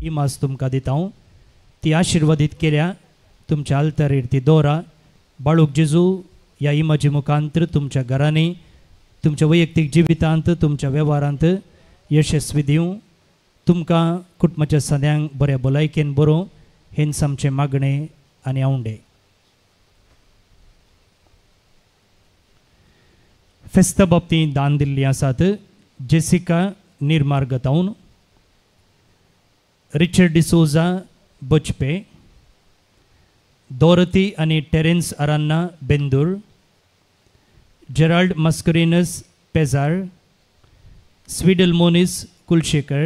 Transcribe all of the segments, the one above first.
इमास तुमकां दिता हांव ती आशिर्वादीत केल्या तुमच्या आल्तारीर ती दवरा बाळूक जेजू ह्या इमाचे मुखांतर तुमच्या घरांनी तुमच्या वैयक्तीक जिवितांत तुमच्या वेव्हारांत यशस्वी दिवं तुमकां कुटुंबाच्या सद्यांक बऱ्या भलायकेन बरो हेंच आमचें मागणें आनी आवंडे. फेस्ता बाबतींत दान दिल्लीं आसात जेसिका निर्मार गतावन, रिचर्ड डिसोजा बचपे, डॉरथी आनी टेरेन्स आरान्ना बेंदूर, जेराल्ड मस्करिनस पेजार, स्वीडल मोनिस कुलशेकर,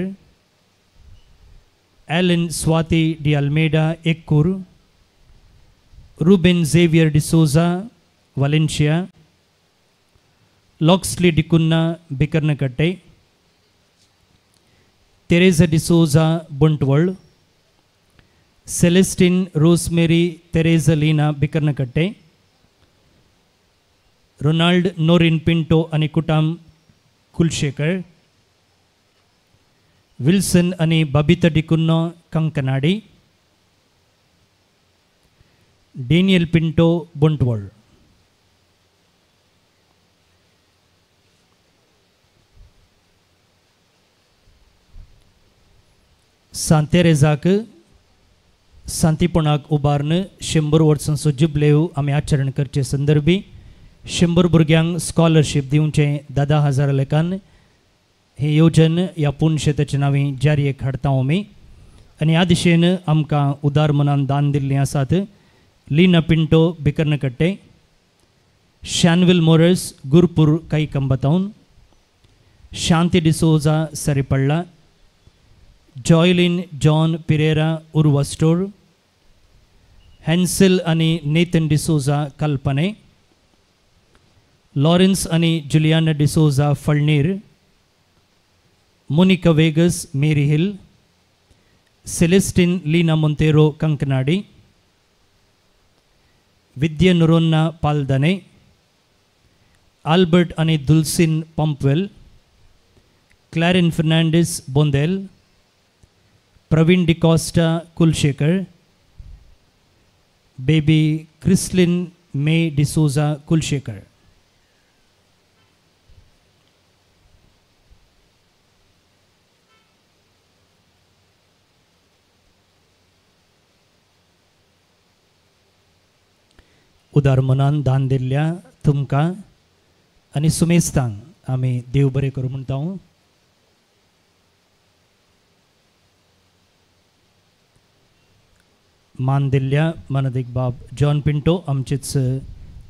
एलन स्वाती डी अल्मेडा एक्कूर, रुबेन झेवियर डिसोजा वालेन्शिया, लॉक्सली डिकुन्ना बिकर्नकट्टे, तेरेजा डिसोजा बुंटवळ, सेलेस्टिन रोसमेरी तेरेझलिना बिकर्नकट्टे, रोनाल्ड नोरिन पिंटो आणि कुटाम कुलशेकर, विल्सन आणि बबिता डिकुन्नो कंकनाडी, डेनियल पिंटो बुंटवळ. सांतेरेजाक सांतीपणाक उबारन 100 वर्सांचो जुबलेव आमी आचरण करचे संदर्भी 100 भुरग्यांक स्कॉलरशीप दिवचे 10,000 लेखान हे येवजण ह्या पुणशेताच्या नांवी जारयेक हाडटा आमी. आनी ह्या दिशेन आमकां उदार मनान दान दिल्लीं आसात लीना पिंटो बिकर्नकट्टे, शॅनविल मोरस गुरपूर काई कंबतावन, शांती डिसोजा सरिपळ्ळा, जॉयलिन जॉन पिरेरा उर्वास्टोर, हॅन्सेल आणि नेथन डिसोजा कल्पने, लॉरेन्स आणि जुलियाना डिसोजा फळनीर, मोनिका वेगस मेरी हिल, सेलेस्टिन लीना मोंतेरो कंकनाडी, विद्या नुरोन्ना पालदने, आल्बर्ट आणि दुल्सिन पंपवेल, क्लॅरिन फर्नांडिस बोंदेल, प्रवीण डिकॉस्टा कुलशेकर, बेबी क्रिस्लिन मे डिसोजा कुलशेकर. उदार मनान दान दिल्ल्या तुमकां आनी सुमेस्तांक आमी देव बरें करूं म्हणटा. मान दिल्ल्या मानदिक बाब जॉन पिंटो आमचेच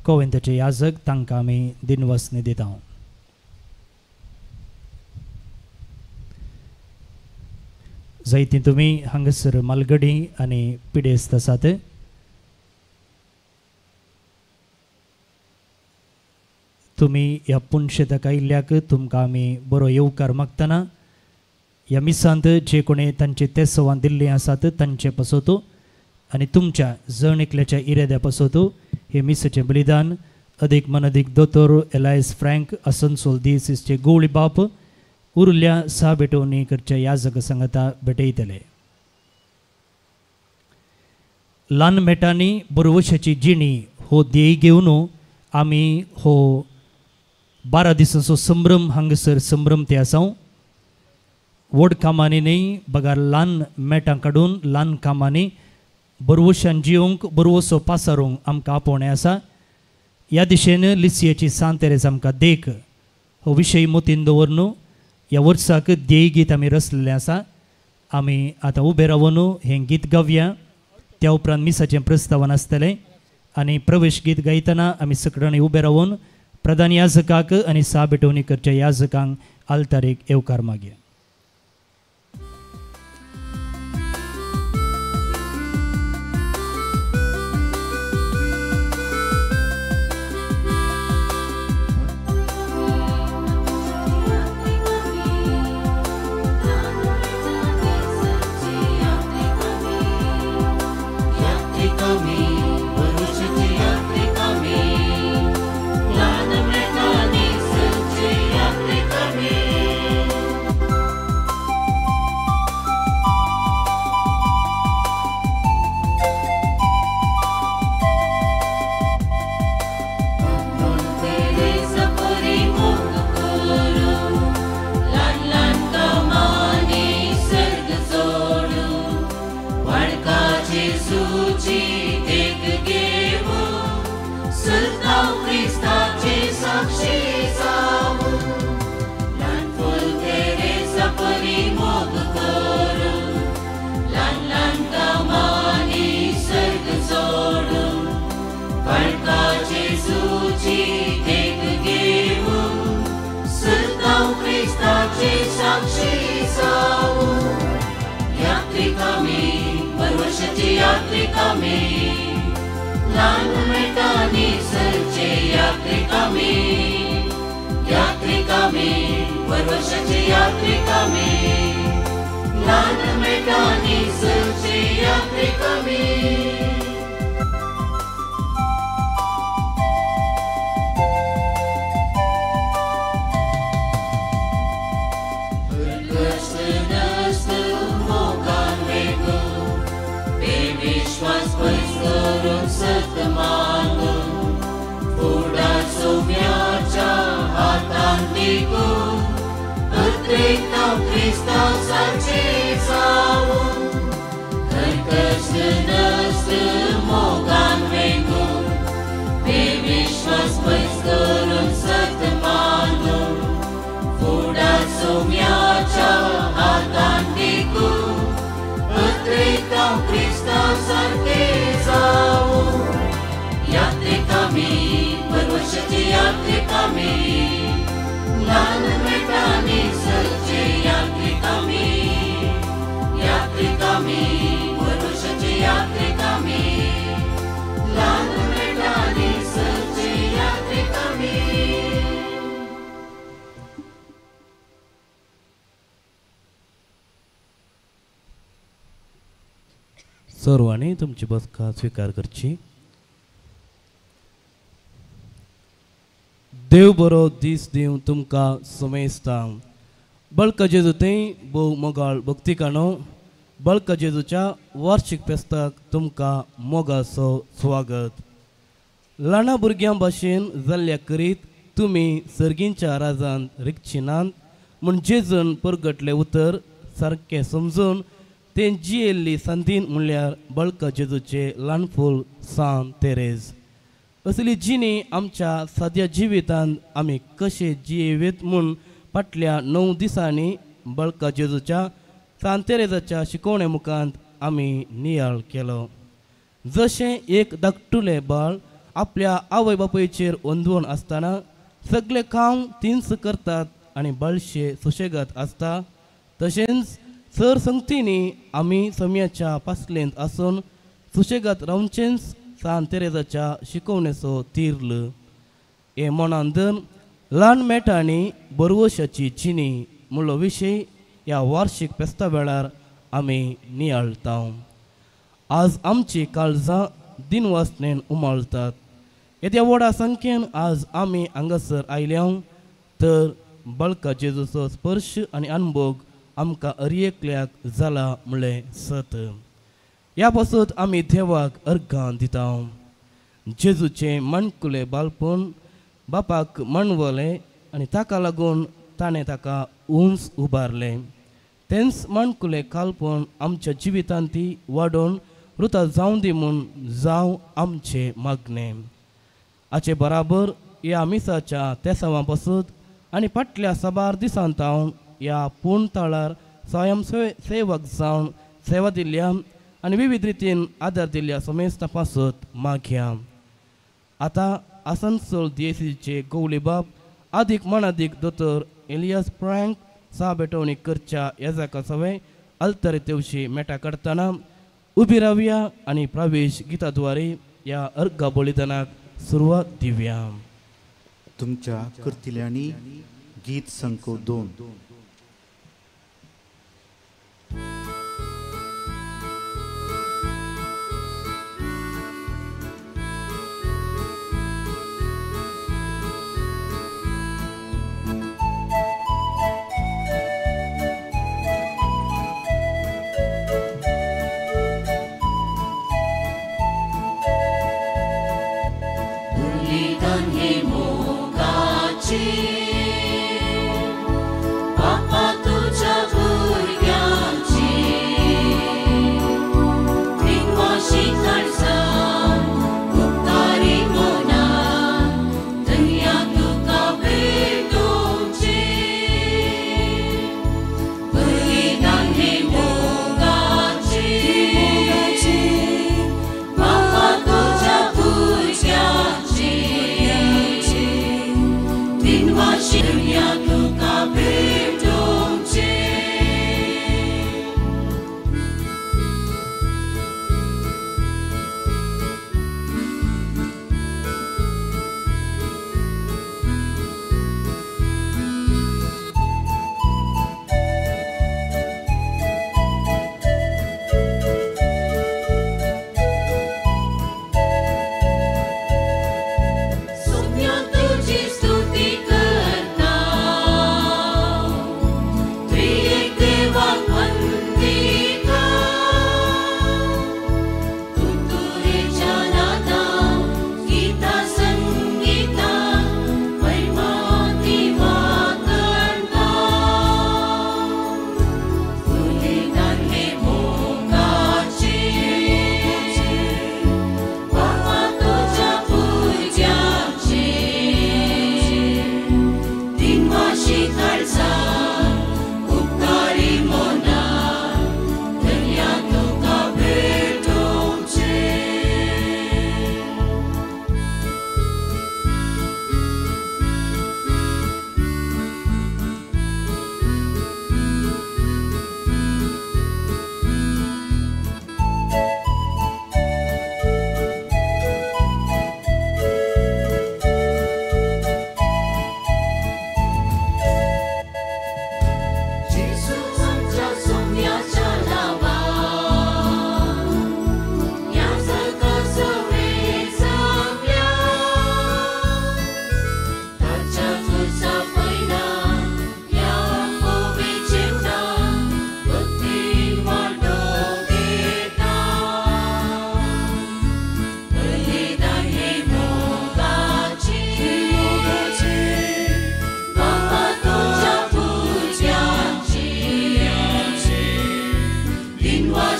कोवेंताचे याजक तांकां आमी दिनवसनी दिता. जायतीं तुमी हांगासर मालगडी आनी पिडेस्त आसात. तुमी ह्या पुणशेताक आयिल्ल्याक तुमकां आमी बरो येवकार मागतना ह्या मिसांत जे कोणी तांचे तेसवां दिल्लीं आसात तांचे पासोतो आणि तुमच्या जण एकल्याच्या इराद्या पासोतो हे मिसाचे बलिदान अदीक मनदीक दोतोर एलायस फ्रँक असनसोल दियेसीसचे गोवळी बाप उरल्या 6 बेटोवणीकरच्या याजक संगता भेटयतले. ल्हान मेटांनी बरोवशाची जिणी हो ध्येय घेवन आमी हो 12 दिसांचो संभ्रम हांगासर संभ्रम ते आसा. व्हड कामांनी न्ही बगार ल्हान मेटां काडून ल्हान कामांनी बरोवशान जिवंक बरोवसो पासारूंक आमकां आपोवणें आसा. ह्या दिशेन लिसियाची सांतेरेज आमकां देख हो विशय मोतीन दवरून ह्या वर्साक ध्येय गीत आमी रचलेलें आसा. आमी आतां उबे रावन हें गीत गावया. त्या उपरांत मिसाचें प्रस्तावन आसतलें आनी प्रवेश गीत गायतना आमी सकडांनी उबे रावन प्रधान याजकाक आनी 6 बेटोवणीकरच्या याजकांक आल्तारीक येवकार मागया. Lana Mekani Sanchi Afrikami यात्रिकामी लान मेटानी सरचे यात्रिकामी यात्रिकामी वर्षाचे यात्रिकामी लान मेटानी सरचे यात्रिकामी विश्वास पैसरून सतमानून फुडार सौम्याच्या हातान दिगून अत्रेक क्रिस्ताव सारचे जावून कर्कश नस्त मोगान वेगून बेविश्वास पैसरून सतमानून फुडार सौम्याच्या हातान दिगून अत्रेकां क्रिस्ताव सारके जावूं यात्रिकामी वर्षाचे यात्रिकामी लान मेटानी सरचे यात्रिकामी यात्रिकामी वर्षाचे यात्रिकामी लान मेटानी सरचे यात्रिकामी सर्वांनी तुमची बसका स्वीकार करची. देव बरो दीस दिव तुमकां समेस्ता. बळका जेजू तें भोव मोगाळ भक्तिकानो बळका जेजूच्या वार्षिक फेस्ताक तुमकां मोगाचो स्वागत. ल्हाना भुरग्यां भाशेन जाल्ल्या करीत तुमी सर्गींच्या राजान रिक्षिनांत म्हूण जेजून परगटले उतर सारकें समजून तें जियेल्ली संतीन म्हणल्यार बळका जेजूचे ल्हानफूल सान तेरेज. असली जिणी आमच्या सद्या जिवितांत आमी कशे जियेवेत म्हूण फाटल्या 9 दिसांनी बळका जेजूच्या सान तेरेजाच्या शिकवणे मुखांत आमी नियाळ केलो. जशें एक धाकटुलें बाळ आपल्या आवय बापायचेर ओंदवून आसतना सगळे काम तिन्स करतात आनी बाळशे सुशेगाद आसता, तशेंच सर संगतींनी आमी समयाच्या पासलेंत आसून सुशेगाद रावचेंच सान तेरेजाच्या शिकवणेचो तीर्ल. हे मनान धरून ल्हान मेटांनी बरवशाची जिणी म्हणलो विशय ह्या वार्षिक फेस्ता वेळार आमी नियाळटा. आज आमची काळजां दिनवासनेन उमाळतात. येद्या व्हडा संख्येन आज आमी हांगासर आयल्या तर बळका जेजूचो स्पर्श आनी अनुभव आमकां अर्येकल्याक जाला म्हणलें सत. ह्या पासून आमी देवाक अर्गां दिता. जेजूचें मणकुलें बालपण बापाक म्हणवलें आनी ताका लागून ताणें ताका उंच उबारलें. तेंच मणकुलें कालपण आमच्या जिवितांती वाडोवन रुतां जावं दी म्हूण जावं आमचें मागणें. हाचे बराबर ह्या मिसाच्या तेसावां पासून आनी फाटल्या साबार दिसांत हांव ह्या पूर्ण तळार स्वयं सेवक जावन सेवा दिल्या आनी विविध रितीन आदार दिल्ल्या समेस्ता पासून मागया. आतां आसनसोल दिएसीचे गवळी बाब अदीक मनादीक दोतोर एलियास फ्रँक साबेटवणी करच्या येजाका सवय अल्तरे तेवशी मेटा काडटना उबी रावया आनी प्रवेश गिताद्वारे ह्या अर्घा बलिदानाक सुरवात दिवया. तुमच्या कर्तिल्यांनी गीत संको 2. बलिदान हे मोगाचे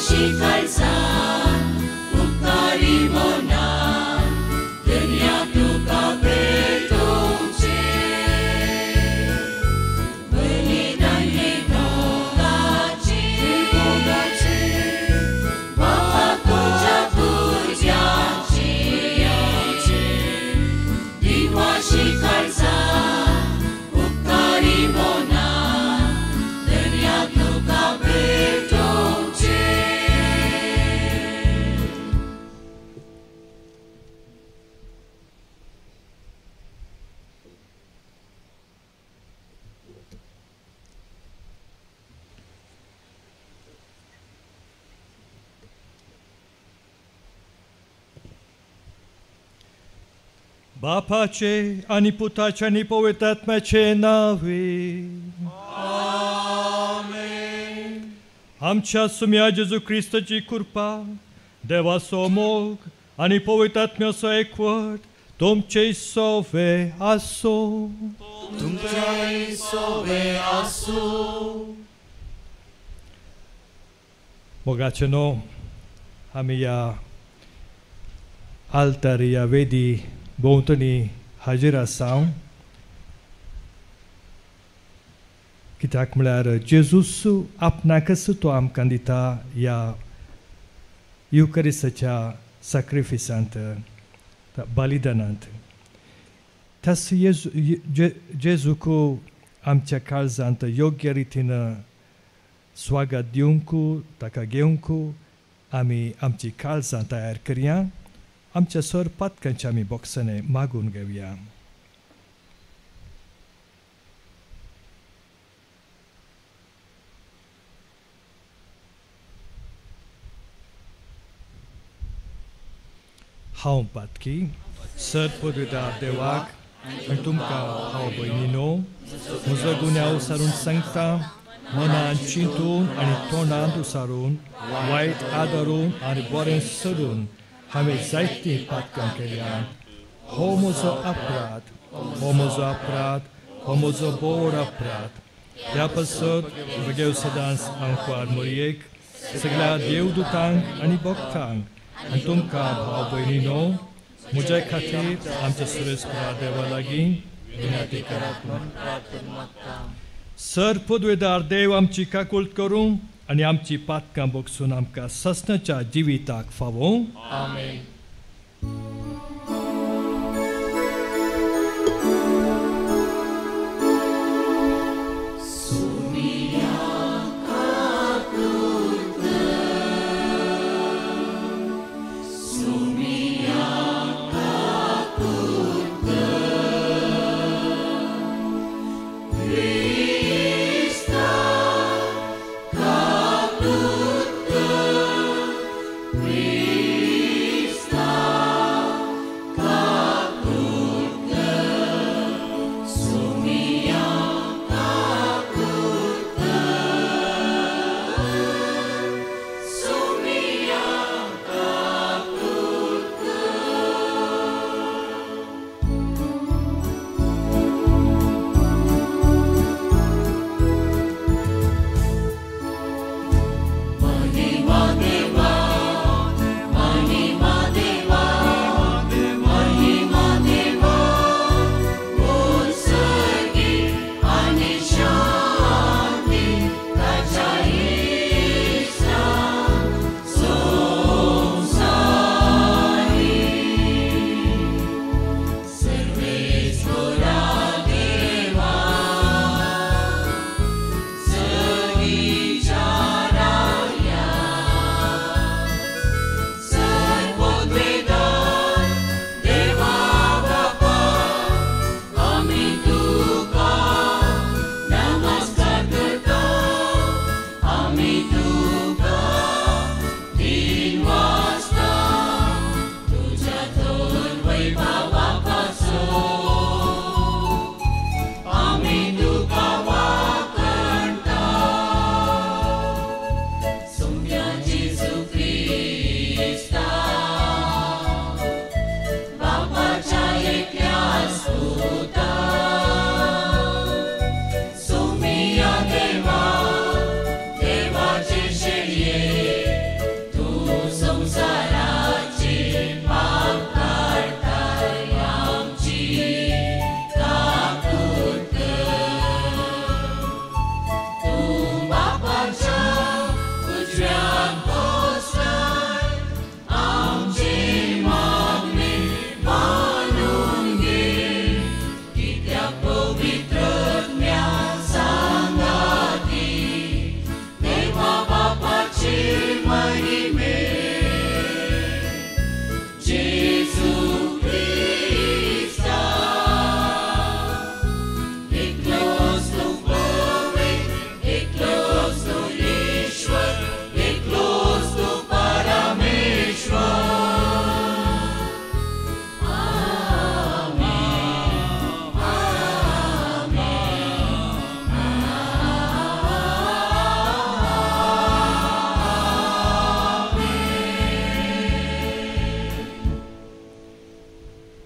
și calzan, Ucarimona, Denia tu capetonce, Bălidan e bogace, Bapa tucea turgeace, Dinoa și calzan, Ucarimona, Denia tu capetonce. Ba pace, ani putace, ani poetat mece navi. Amen. Amča sumia Jezu Krista ci curpa, deva somog, ani poetat mea so equad, tom cei sove aso. तुमच्या सोबे असो Bogace no, ami ya altari ya vedi bontoni hajira saun. Kita melihat Jesus apna kesutuam kandita ya Eucharistia sacrificantă, balidanantă. Tas Jesu cu amcea calzantă yogyaritina swaga diunku takageunku ami amci calzanta erkriya amcea sor patkanchami boksane magun gevia. Haum patki, săr podvedar devak, antumca hau băinino, muzaguneau sarun sancta, mona ancintun ani tonandu sarun, white adarun ani boren sarun, hame zaiti patkan kelian, homozo aprat, homozo bor aprat, Yapasot, vegeu sedans anquar moriek, segla deudutang ani boktang, Antum ka bhau băinino, mujai khatir amcha suresh pradeva lagi, vinati karatma. Săr podvedar dev amchi ka kult karum, ani amchi patkam boksun amka sasnacha jivitak favon. Amen. Christ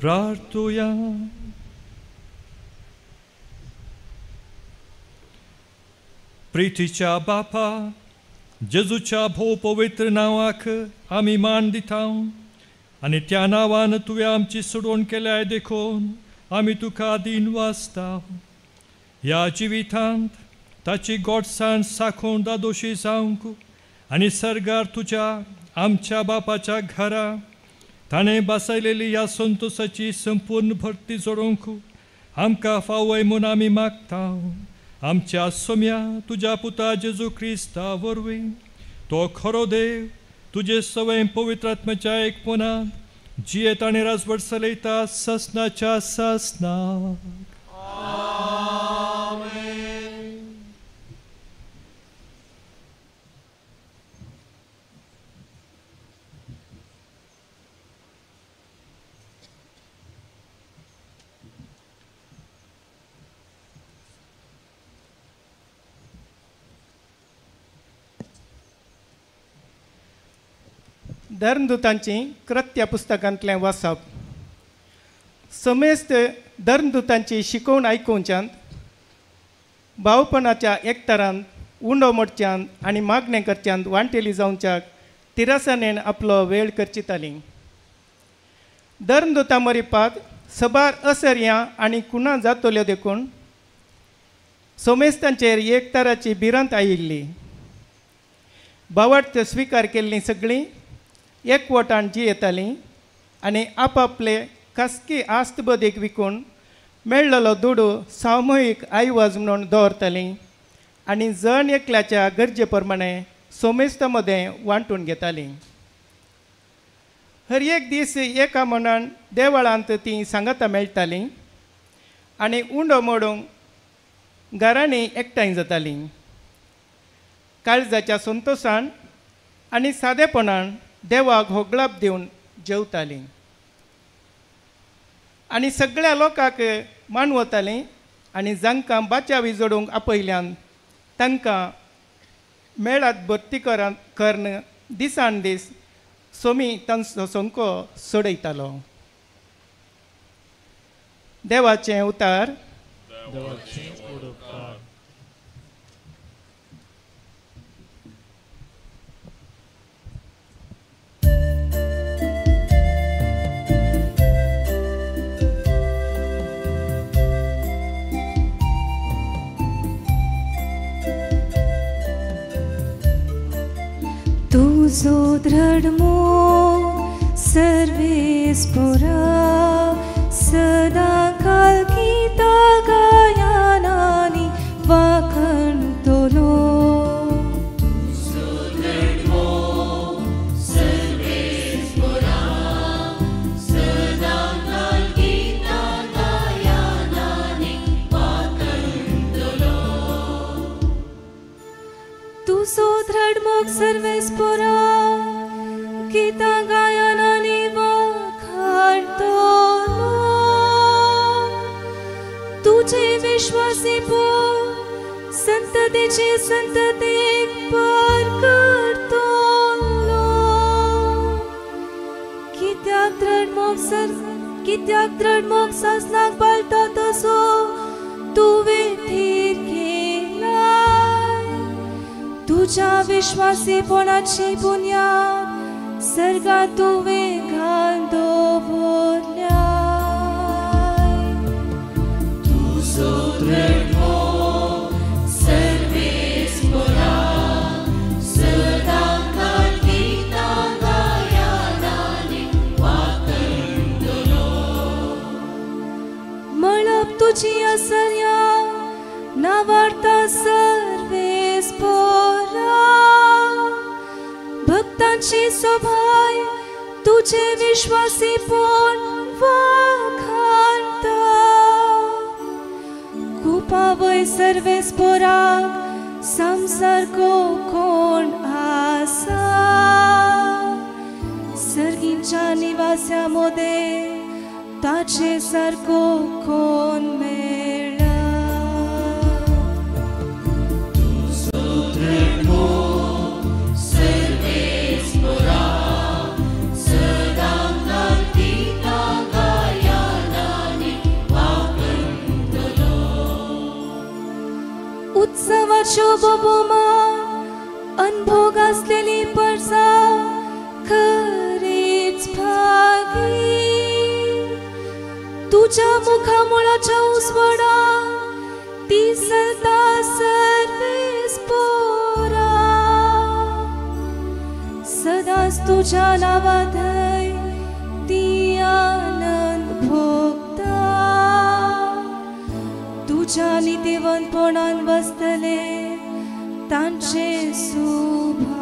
प्रार्थूया. प्रितीच्या बापा, जेजूच्या भोव पवित्र नावाक आमी मान दिता आनी त्या नांवान तुवें आमची सोडवण केल्याय देखून आमी तुका दिन वाचता. ह्या जिवितांत ताची गोडसाण साखून दादोशी जावंक आनी सर्गार तुज्या आमच्या बापाच्या घरा ताणें बसयलेली ह्या संतोशाची संपूर्ण भरती जोडूंक आमकां फावय म्हूण आमी मागता. आमच्या सोम्या तुज्या पुता जेजू क्रिस्ता वरवीं तो खरो देव तुजे सवय पवित्र आत्म्याच्या एकपणांत जियेत आनी राजवट चलयता ससनाच्या ससनाक. धर्मदूतांची कृत्य पुस्तकांतलें वाचप. समेस्त धर्मदूतांची शिकोवण आयकुच्यान भावपणाच्या एकतरांत उंडो मोडच्यान आनी मागणें करच्यान वांटेली जावच्याक तिरासानेन आपलो वेळ करचिताली. धर्मदूतां मरिपाक सबार असर्यां आनी कुणां जातल्यो देखून सोमेस्तांचेर एकतराची भिरांत आयिल्ली. भावार्थ स्विकार केल्लीं सगळीं एकवटान जी येतालीं आनी आपआपले खासगी आस्तबदीक विकून मेळ्ळलो दुडू सामुहीक आयवाज म्हणून दवरतालीं आनी जण एकल्याच्या गरजे प्रमाणे सोमेस्ता मदें वांटून घेतालीं. हर एक दीस एका मनान देवळांत तीं सांगातां मेळटालीं आनी उंडो मोडूंक घरांनी एकठांय जातालीं. काळजाच्या संतोशान आनी सादेपणान देवाक होगळाप दिवन जेवतालीं आनी सगळ्या लोकांक मानवतालीं आनी जांकां बाच्यावी जोडूंक आपयल्यान तांकां मेळात भरती करन दिसान दीस सोमी तांचो संको सोडयतालो. देवाचें उतार. तुझो दृढमो सर्वेस्परा सदा काल गीता गायनानी वाखणतलो. तुझो दृढमोग सर्वेस्परा गीता गायनानी वाखणतलो. तुझे विश्वासी पोर संततेचे संततेक पार करतलो. कित्याक दृढमोग सासनाक बाळटा तसो तुवें थीर केलाय. तुझ्या विश्वासीपणाची बुन्याद सर्गात तुवें घाल दवरल्या. तुझो दृढमोग सर्वेस्परा सदां काल गीता गायनानी वाखणतलो. मळब तुजी असर्या नावार्ता सर्वेस्परा. भक्तांची सोभाय तुझे विश्वासीपण वाखणता. कुपावय सर्वेस्पराक संसारको कोण आसा. सर्गींच्या निवास्यामध्ये ताचे सारको कोण मेळ्ळा. सर्वेस्परा सदां काल गीता गायनानी बोबोमान अनभोग असलेली परसा खरीच भागी तुझ्या मुखामुळाच्या उसवडा ती सलता सर्वेस पोरा सदाच तुझ्या नावाधय ती आनंद भोगता तुझ्या नितीवंतपणान बसतले तांचे शुभाम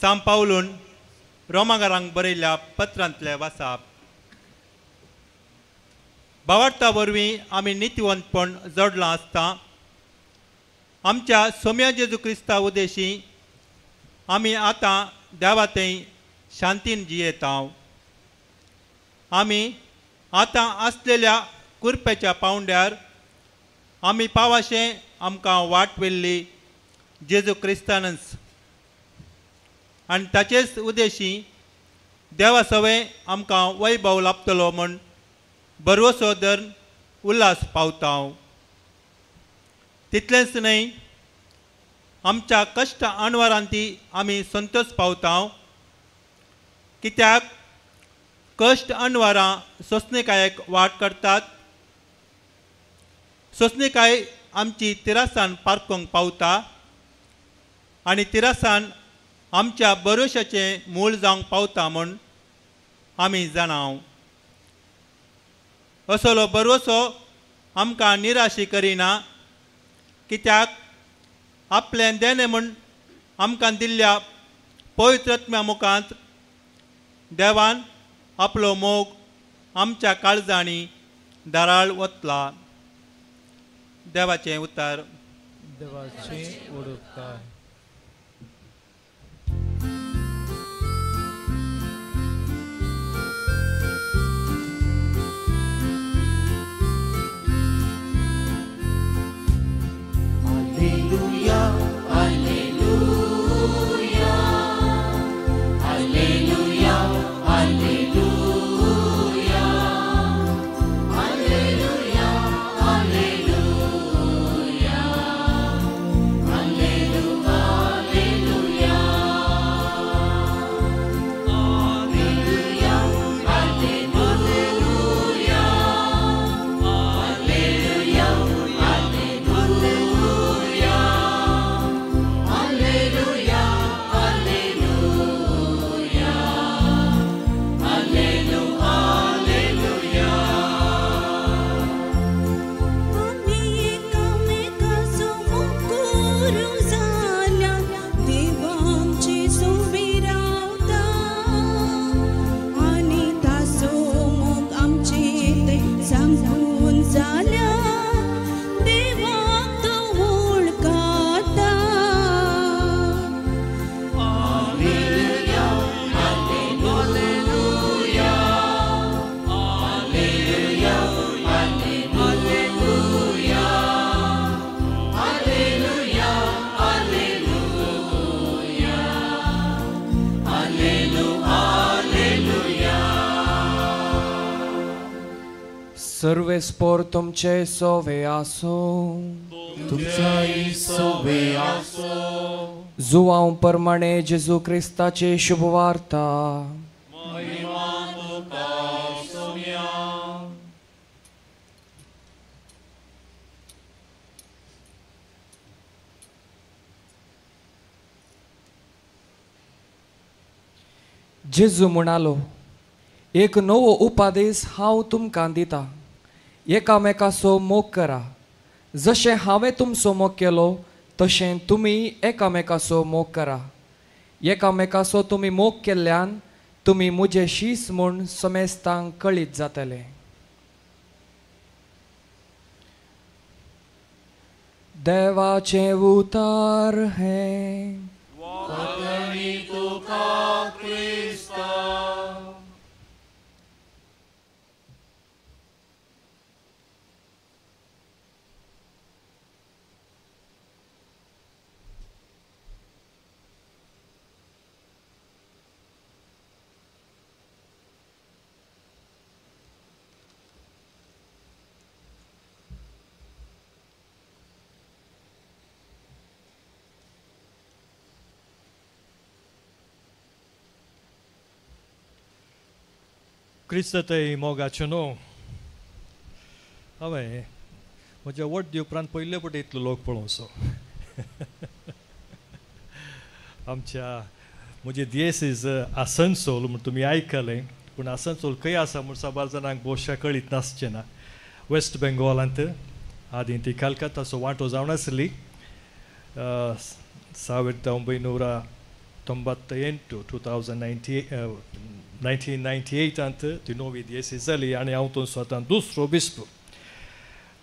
सांत पावलून रोमाकारांक बरयल्ल्या पत्रांतले वाचप भावार्था वरवीं आमी नितीवंतपण जोडलां आसता आमच्या सोम्या जेजू क्रिस्ता उद्देशी आमी आतां देवा थंय शांतीन जियेता आमी आतां आसलेल्या कुरपेच्या पावंड्यार आमी पावाशें आमकां वाट वेल्ली जेजू क्रिस्तानच आनी ताचेच उद्देशी देवा सवय आमकां वैभव लाभतलो म्हूण बरवसो धरून उल्हास पावता तितलेंच न्हय आमच्या कश्ट अणवरांती आमी संतोश पावता कित्याक कश्ट अणवरां सोंसणेकायेक वाट करतात सोंसणेकाय आमची तिरासान पारखूंक पावता आनी तिरासान आमच्या भरोशाचें मूळ जावंक पावता म्हूण आमी जाणाव असलो भरवसो आमकां निराशी करिना कित्याक आपलें देणें म्हूण आमकां दिल्ल्या पवित्र आत्म्या मुखांत देवान आपलो मोग आमच्या काळजांनी दाराळ ओतला देवाचें उतर देवाची ओडुपकार सर्वेस्पोर तुमचे सोवे आसो तुमचाही सोवे आसो जुवांव प्रमाणे जेजू क्रिस्ताची शुभवार्ता महिमा तुका सोम्या जेजू म्हणालो एक नवो उपादेश हांव तुमकां दिता एकामेकाचो मोग करा जशें हांवें तुमचो मोग केलो तशें तुमी एकामेकाचो मोग करा एकामेकाचो तुमी मोग केल्ल्यान तुमी मुजे शीस म्हूण समेस्तांक कळीत जातले. देवाचें उतार हें वतनी तुका क्रिस्ता. क्रिस्ततय मोगाच्यो न्हू. हांवें म्हज्या वट दिवपरांत पयले फावटी इतलो लोक पळोवचो. आमच्या म्हजे दिएसीज आसनसोल म्हूण तुमी आयकलें, पूण आसनसोल खंय आसा म्हूण साबार जाणांक भोवशा कळीत नासचें ना. वेस्ट बेंगॉलांत आदीं ती कलकत्ताचो वांटो जावन आसली. 1998 अंत ती नवी दिएसीज जाली आनी हांव तो स्वता दुसरो बिस्प.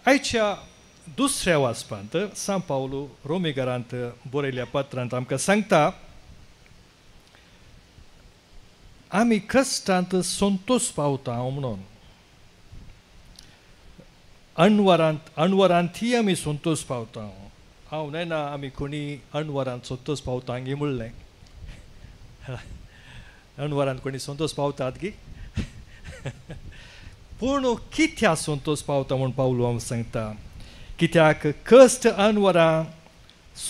आयच्या दुसऱ्या वाचपांत सान पावलो रोमेकारांत बरयल्ल्या पत्रांत आमकां सांगता आमी कश्टांत संतोश पावता म्हणून. अणवरांतय आमी संतोश पावता. हांव न्हयना आमी कोणी अणवरांत संतोश पावता हांगी म्हणलें. अणवरांत कोणी संतोश पावतात गी. पूण कित्याक संतोश पावता म्हूण पावलो हांव सांगता. कित्याक कश्ट अणवरां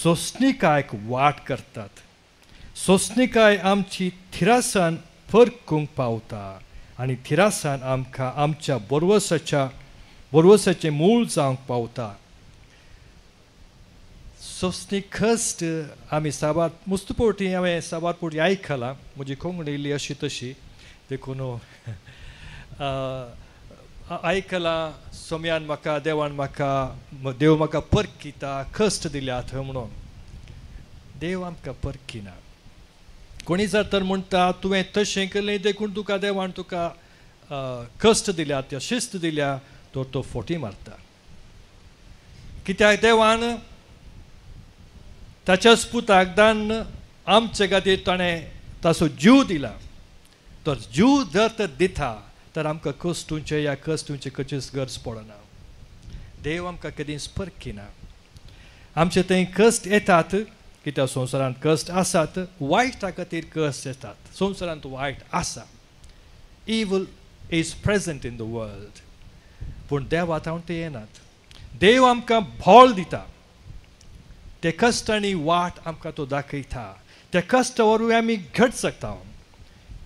सोंसणिकायक वाट करतात. सोंसणिकाय आमची थिरासान परकूंक पावता आनी थिरासान आमकां आमच्या बोरवसाचें मूळ जावंक पावता. सोंसणी कश्ट आमी साबार मुस्त पोटी हांवें साबार पोटी आयकलां. म्हजी कोंकणी इल्ली अशी तशी देखून आयकलां सोम्यान म्हाका देवान म्हाका देव म्हाका परकिता कश्ट दिल्यात म्हणून. देव आमकां परकिना. कोणी जर तर म्हणटा तुवें तशें केलें देखून तुका देवान तुका कश्ट दिल्यात या शिस्त दिल्या तर तो फोटी मारता. कित्याक देवान ताच्याच पुताक दान आमचे खातीर ताणें ताचो जीव दिला. तर जीव जर तर दिता तर आमकां कश्टूंचे या कश्टूंचे खंयचीच गरज पडना. देव आमकां केदींच परकिना. आमचे थंय कश्ट येतात कित्याक संवसारांत कश्ट आसात. वायटा खातीर कश्ट येतात. संवसारांत वायट आसा. इवल is present in the world. पूण देवात हांव ते येनात. देव आमकां भोळ दिता. ते कश्टांनी वाट आमकां तो दाखयता. त्या कश्टा वरवीं आमी घट सकता.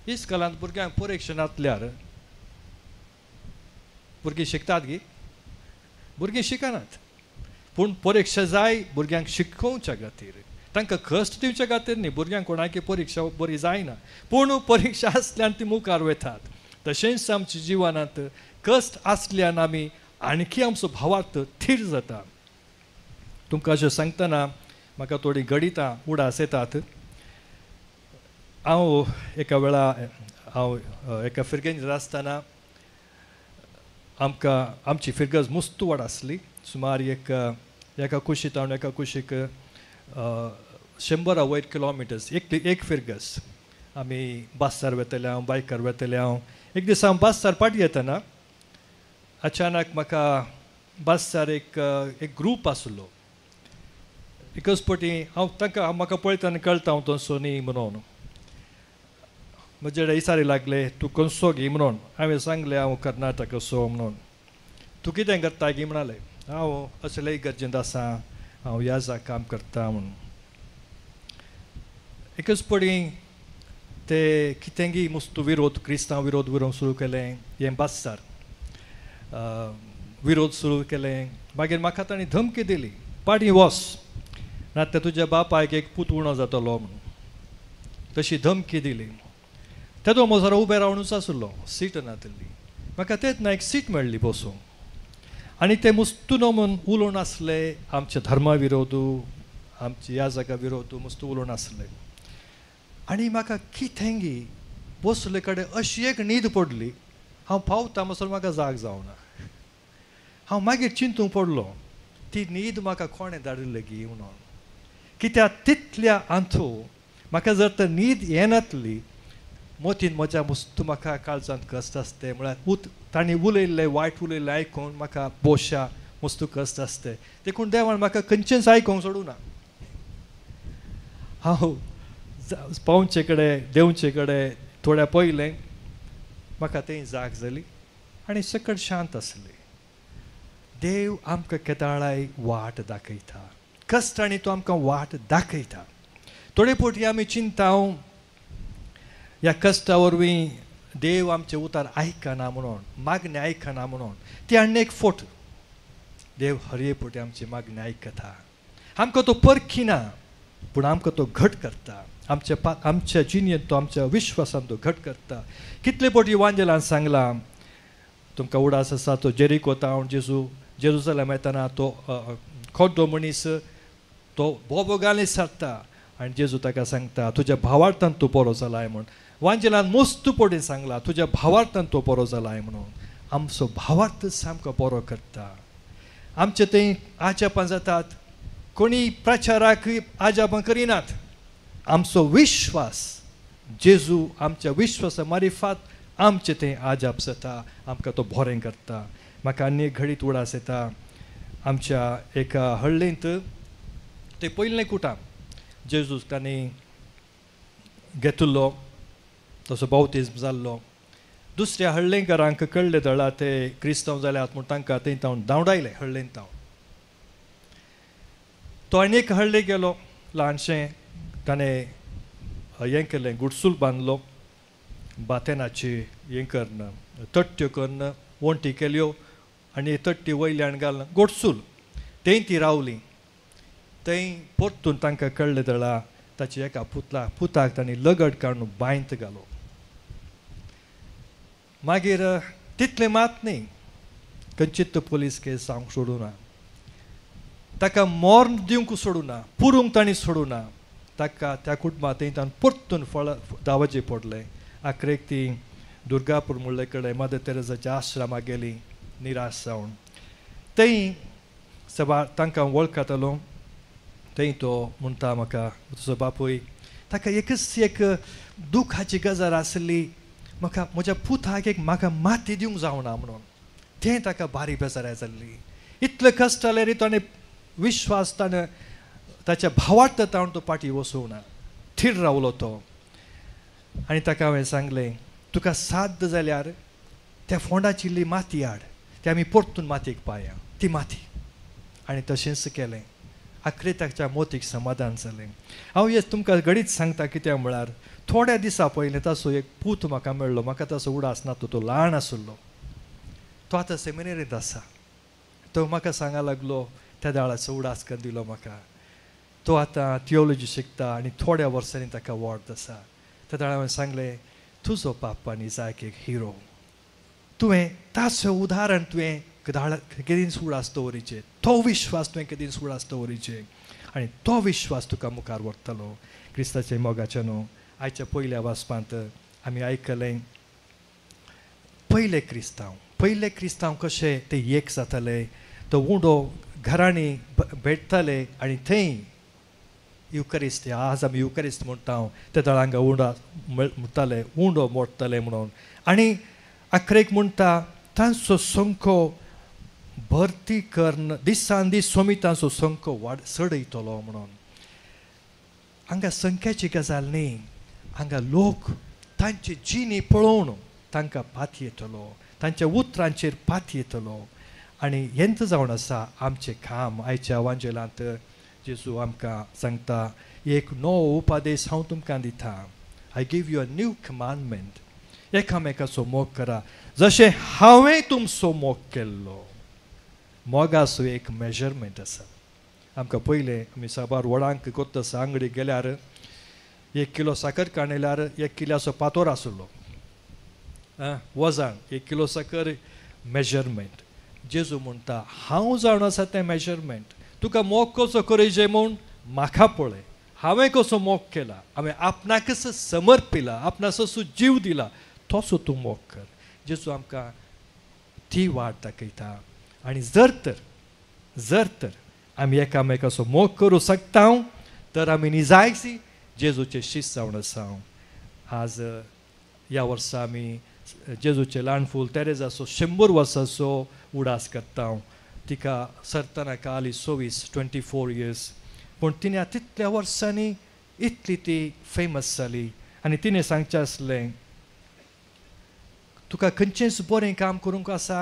हीच कालांत भुरग्यांक परीक्षा नासल्यार भुरगीं शिकतात गी. भुरगीं शिकनात. पूण परीक्षा जाय भुरग्यांक शिकोवच्या खातीर. तांकां कश्ट दिवच्या खातीर न्ही. भुरग्यांक कोणाकी परीक्षा बरी जायना पूण परीक्षा आसल्यान ती मुखार वतात. तशेंच आमच्या जिवनांत कश्ट आसल्यान आमी आणखी आमचो भावार्थ थीर जाता. तुमकां अशें सांगतना म्हाका थोडीं गणितां उडास येतात. हांव एका वेळार एका फिरगेन आसतना आमकां आमची फिरगज मुस्त व्हड आसली. सुमार एका कुशीक हांव एका कुशीक 100 वयर किलोमिटर्स एक फिरगस आमी बासार वेतले हांव बायकार वेतले हांव. एक दीस हांव बासार पाटी येतना अचानक म्हाका बासार एक ग्रूप आसलो. एकच फावटी हांव तांकां म्हाका पळयतना कळटा हांव तसो न्ही म्हणून. म्हजे इसारी लागले तूं खंयचो गी म्हणून. हांवें सांगलें हांव कर्नाटकाचो म्हणून. तूं कितें करता गी म्हणालें. हांव असलेय गरजेंत आसा हांव ह्या जाग काम करता म्हणून. एकच फावटी ते कितेंगी मुस्त विरोध क्रिस्तांव विरोध सुरू केलें. हें बासार विरोध सुरू केलें. मागीर म्हाका ताणीं धमकी दिली पाडी वच नात तुज्या बापायक एक पूत उणो जातलो म्हणून. तशी धमकी दिली. तेदो म्हजो उबे रावनूच आसलो. सीट नासली. म्हाका तेच ना एक सीट मेळ्ळी बसूंक. आनी ते मुस्त म्हणून उलोवन आसले आमच्या धर्मा विरोधू आमच्या ह्या जागा विरोधू मुस्त उलोवन आसले. आनी म्हाका कितेंगी बसले कडेन अशी एक न्हीद पडली हांव पावता म्हणसर म्हाका जाग जावना हांव मागीर चिंतूंक पडलो ती न्हीद म्हाका कोणें धाडिल्ली गी म्हणून कित्याक तितल्या आंतू म्हाका जर तर न्हीद येनातली मोतीन म्हज्या मस्तू म्हाका काळजांत कश्ट आसते म्हळ्यार तांणी उलयल्लें वायट उलयल्लें आयकून म्हाका बोशा मस्तू कश्ट आसते देखून देवान म्हाका खंयचेंच आयकूंक सोडूना हांव पावचे कडेन देवचे कडेन थोड्या पयलें म्हाका थंय जाग जाली आनी सकट शांत आसली देव आमकां केदाळाय वाट दाखयता कश्टांनी तो आमकां वाट दाखयता थोडे फावटी आमी चिंताव ह्या कश्टा वरवीं देव आमचे उतार आयकना म्हणून मागणी आयकना म्हणून ती आनी एक फोट देव हर एक फावटी आमची मागणी आयकता आमकां तो परखिना पूण आमकां तो घट करता आमच्या जिणेंत तो आमच्या विश्वासान तो घट करता कितले फावटी वांजेलान सांगलां तुमकां उडास आसा तो जेरिको तावन जेरुसलेम येतना तो खोड्डो मनीस तो बोबो घालीत सारता आनी जेजू ताका सांगता तुज्या भावार्थान तूं बरो जालाय म्हूण वांजेलान मस्तू पडीन सांगला तुज्या भावार्थान तो बरो जालाय म्हणून आमचो भावार्थ सामको बरो करता आमचे थंय आजापां जातात कोणी प्रचाराक आजापां करिनात आमचो विश्वास जेजू आमच्या विश्वासा मारिफात आमचे थंय आजाप जाता आमकां तो बरें करता म्हाका आनी एक घडीत उडास येता आमच्या एका हळ्ळेंत ते पयलें कुटां जेजू तांणी घेतिल्लो तसो बावतिज्म जाल्लो दुसऱ्या हळ्ळेंकारांक कळ्ळें दळा ते क्रिस्तांव जाल्यात म्हूण तांकां थंय तावन धांवडायले हळ्ळेंत तावन तो आनी एक हळ्ळे गेलो ल्हानशें ताणें हें केलें गुडसूल बांदलो बातेनाची हें करन तट्ट्यो करन वणटी केल्यो आनी तट्टी वयल्यान घालन गोडसूल थंय ती रावली थंय परतून तांकां कळ्ळें दळा ताच्या एका पुताक तांणी लगड काडून बांयंत घालो मागीर तितलें मात न्ही खंयचीच पुलीस केस जावंक सोडूना ताका मोर्न दिवंक सोडूना पुरूंक तांणी सोडूना ताका त्या कुटुंबात थंय तावन परतून दावाचें पडलें आखरेक ती दुर्गापूर म्हणले कडेन मदर तेरेसाच्या आश्रमाक गेली निराश जावन थंय सभा तांकां वळखतालो थंय तो म्हणटा म्हाका तुजो बापूय ताका एकच एक दुखाची गजाल आसली म्हाका म्हज्या पुताक एक म्हाका माती दिवंक जावना म्हणून तें ताका बारीक बेजाराय जाल्ली इतले कश्ट जाल्यार ताणें विश्वास ताणें ताच्या भावार्थ तावन तो फाटी वचूंक ना थीर रावलो तो आनी ताका हांवें सांगलें तुका साद्द जाल्यार त्या फोंडाची माती हाड ते आमी परतून मातयेक पावया ती माती आनी तशेंच केलें आखरे ताच्या मोतीक समाधान जालें हांव हे तुमकां घडीत सांगता कित्याक म्हळ्यार थोड्या दिसा पयलीं ताचो एक पूत म्हाका मेळ्ळो म्हाका ताचो उडास ना तो ल्हान आसलो तो आतां सेमिनेरींत आसा तो म्हाका सांगूंक लागलो त्या दाळाचो उडास करून दिलो म्हाका तो आतां थियोलॉजी शिकता आनी थोड्या वर्सांनी ताका वॉर्ड आसा त्या दाळा हांवें सांगलें तुजो पापांनी जायक एक हिरो तुवें ताचो उदाहरण तुवें केदीन उडास दवरिचें तो विश्वास तुवें केदीन उडास दवरिचें आनी तो विश्वास तुका मुखार व्हरतलो क्रिस्ताचे मोगाचे न्हू आयच्या पयल्या वाचपांत आमी आयकलें पयले क्रिस्तांव कशे ते एक जाताले तो उंडो घरांनी भेटताले आनी थंय युकरिस्ट आज आमी युकरिस्ट म्हणटा ते दळांगा उंडा म्हणटाले उंडो मोडटले म्हणून आनी आखरेक म्हणटा तांचो संख्यो भरती करन दिसान दीस सोमितांचो संख्यो चडयतलो म्हणून हांगा संख्याची गजाल न्ही हांगा लोक तांची जिणी पळोवन तांकां पात येतलो तांच्या उतरांचेर पात येतलो आनी हेंच जावन आसा आमचें काम आयच्या वांजेलांत जेजू आमकां सांगता एक नवो उपादेश हांव तुमकां दिता I give you a new commandment एकामेकाचो मोग करा जशें हांवें तुमचो मोग केल्लो मोगाचो एक मेजरमेंट आसा आमकां पयलें आमी साबार वडांक कोत्ता आसा आंगडीक गेल्यार 1 किलो साकर काडल्यार 1 किल्याचो पातोर आसलो वजन 1 किलो साकर मेजरमेंट जेजू म्हणटा हांव जावन आसा तें मेजरमेंट तुका मोग कसो करचें म्हूण म्हाका पळय हांवें कसो मोग केला, हांवें आपणाक कसो समर्पिला, आपणाक कसो जीव दिला, तसो तूं मोग कर. जेजू आमकां ती वाट दाखयता. आनी जर तर आमी एकामेकाचो मोग करूं शकता तर आमी निजायसी जेजूचे शिश्य जावन आसा. आज ह्या वर्सा आमी जेजूचे ल्हान फूल तेरेजाचो 100 वर्साचो उडास करता. तिका सरतना काली 24 years. पूण तिने तितल्या वर्सांनी इतली ती फेमस जाली. आनी तिणें सांगचें आसलें, तुका खंयचेंच बरें काम करूंक आसा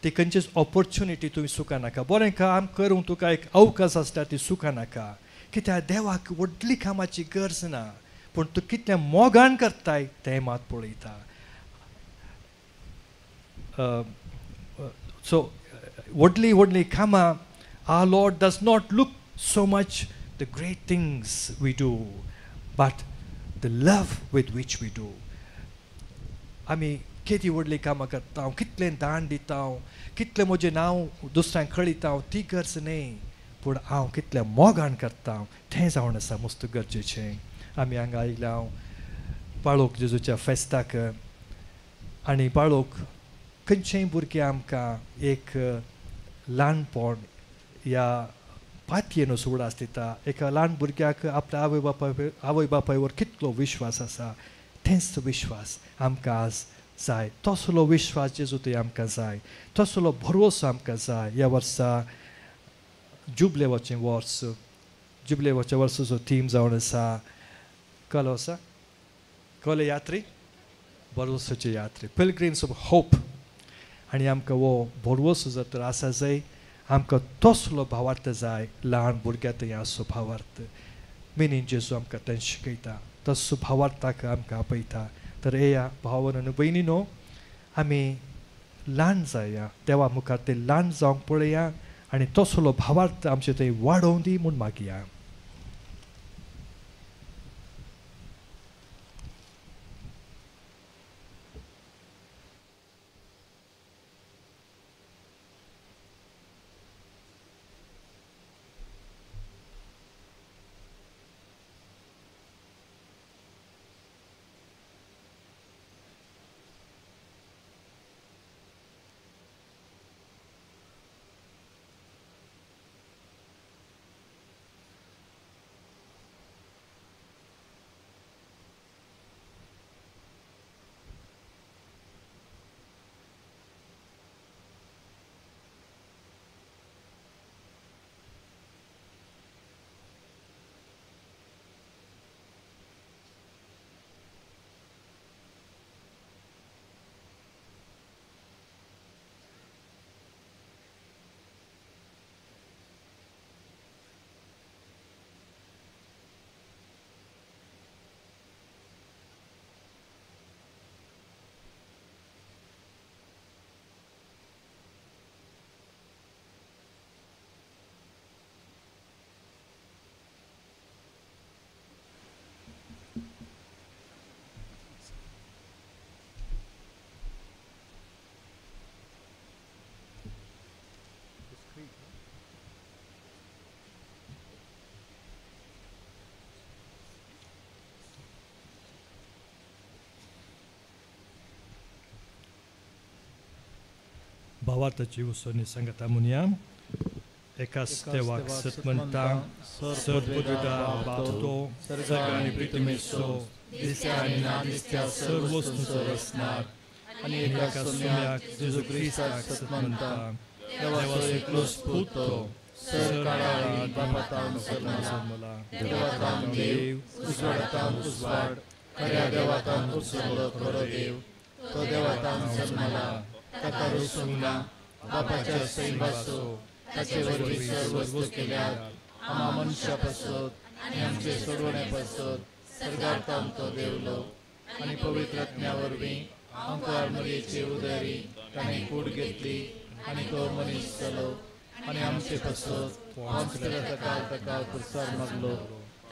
ती खंयचीच ऑपॉर्च्युनिटी तुवें सुका नाका. बरें काम करूंक तुका एक अवकाश आसता ती सुका नाका. कित्याक देवाक व्हडली कामाची गरज ना, पूण तूं कितल्या मोगान करताय तें मात पळयता. सो व्हडली कामां, our Lord does not look so much the great things we do, but the love with which we do. आमी किती व्हडली कामां करता, कितलें दान दिता, कितलें म्हजें नांव दुसऱ्यांक कळयता, ती गरज न्ही, पूण हांव कितल्या मोगान करता तें जावन आसा मस्त गरजेचें. आमी हांगा आयला बाळोक जेजूच्या फेस्ताक. आनी बाळोक खंयचेंय भुरगें आमकां एक ल्हानपण ह्या पातयेन उडास दिता. एका ल्हान भुरग्याक आपल्या आवय बापाय वर कितलो विश्वास आसा, तेंच विश्वास आमकां आज जाय. तसलो विश्वास जेजू थंय आमकां जाय, तसलो भरवोसो आमकां जाय. ह्या वर्सा जुबलेवाचें वर्स, जुबलेवाच्या वर्साचो थीम जावन आसा कलो आसा, कले यात्री, भरवोसाची यात्री, पिलग्रिम्स ऑफ होप. आनी आमकां हो भरवोसो जर तर आसा जाय, आमकां तसलो भावार्थ जाय. ल्हान भुरग्यां थंय आसो भावार्थ, मिनीन जेजू आमकां तें शिकयता, तसो भावार्थाक आमकां आपयता. तर ह्या भावान आनी भयणीनो, आमी ल्हान जाया, देवा मुखार ते ल्हान जावंक पळया आनी तसलो भावार्थ आमचे थंय वाडोवं दी म्हूण मागया. भावार्थाची उसळणी सांगता मुनिया. एकाच देवाक सत म्हणटा, सर्वदा बाबतो, सगळ्यांनी प्रितमेसो, दिसत्या आनी ना दिसत्या सर्व वस्तूंचो रचणार. आनी एका सुम्याक जेजू क्रिस्ताक सत म्हणटा, देवाचो एकलोच पुत्र, सरकारान बापातान जल्मला, देवातान देव, उजवाडातान उजवाड, खऱ्या देवातान उत्सवलो खरो देव, तो देवातान जल्मला, ताका रुसूंक ना, बापाच्या सैवासो, ताचे वरवीं सर्व वस्तू केल्यात. आमा मनशा पासत आनी आमचे सोडवणे पासत सर्गांतान तो देवलो. आनी पवित्रात्म्या वरवीं आमकां मरयेची उदरी ताणें कूड घेतली आनी तो मनीस जालो. आनी आमचे पासत ताका पुरसार मागलो.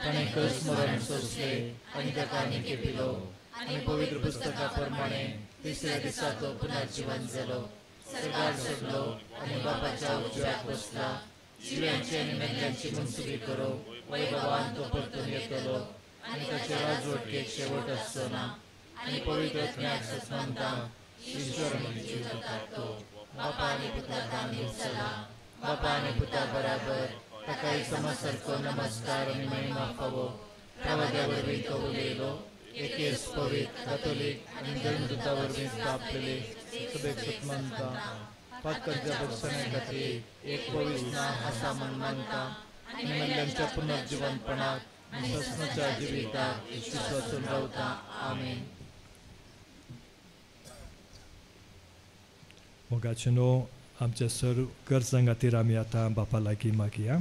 ताणें कश्ट मरण सोंसलें आनी ताका आनी केपिलो. आनी पवित्र पुस्तका प्रमाणे तिसऱ्या दिसा तो पुनर्जीवन जालो, सर्गार चडलो आनी बापाच्या उजव्याक बसला. जिव्यांची आनी मेल्ल्यांची मनसुबी करो वैभवान तो परतून येतलो आनी ताचे राजवटीक शेवट आसचो ना आनी पवित्र आत्म्याक सत्संता ईश्वर आनी जीव दिता तो बापा आनी पुताक आनी सदा बापा आनी पुता बराबर ताकाय समसारको नमस्कार आनी महिमा फावो प्रवाद्या वरवीं तो उलयलो एकेच पवित्र कॅथोलीक आनी धर्मदुता वरवीं स्थापलेले सभेक सत्मंता पातकांच्या भक्षणे खातीर एक पवित्र नाम आसा म्हूण मानता आनी मेल्ल्यांच्या पुनर्जिवनपणाक आनी ससनाच्या जिविताक विश्वास वाचून रावता आमीन. मोगाचे न्हू आमच्या सर्व गरजां खातीर आमी आतां बापा लागीं मागया.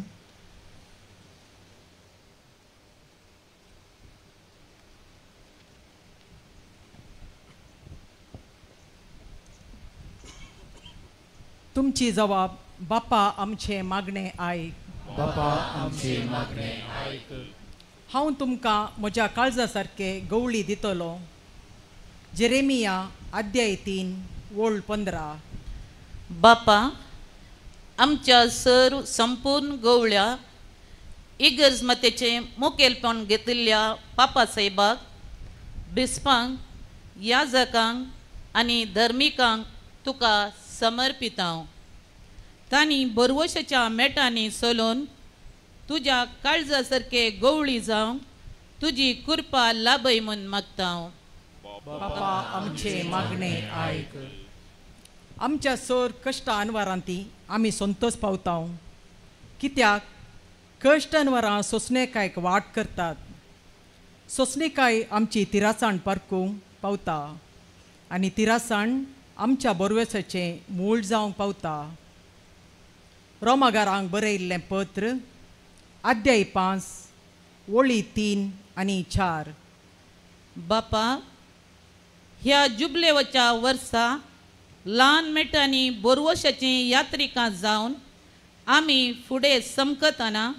तुमची जबाब बापा आमचे मागणे आयक. बापा आमचे मागणे आयक. हांव तुमकां म्हज्या काळजा सारके गवळी दितलो. जेरेमिया अध्याय 3 वोळ 15. बापा आमच्या सर्व संपूर्ण गवळ्या इगर्ज मतेचे मुखेलपण घेतिल्ल्या पापा साहेबाक बिस्पांक याजकांक आनी धर्मिकांक तुका समर्पित हांव. तांणी बरवशाच्या मेटांनी चलोवन तुज्या काळजा सारके गवळी जावं तुजी कृपा लाभय म्हूण मागता हांव. बापा आमचे मागणे आयक. आमच्या सर कश्ट अनवरांती आमी संतोष पावता कित्याक कश्ट अनवरां सोंसणेकायक वाट करतात. सोंसणेकाय आमची तिरासाण परकूंक पावता आनी तिरासाण आमच्या बरवेसाचें मूळ जावंक पावता. रोमागारांक बरयल्लें पत्र अध्याय 5 वळी 3 आनी 4. बापा ह्या जुबलेवाच्या वर्सा ल्हान मेटांनी बोरवशाचीं यात्रिकां जावन आमी फुडें समकतना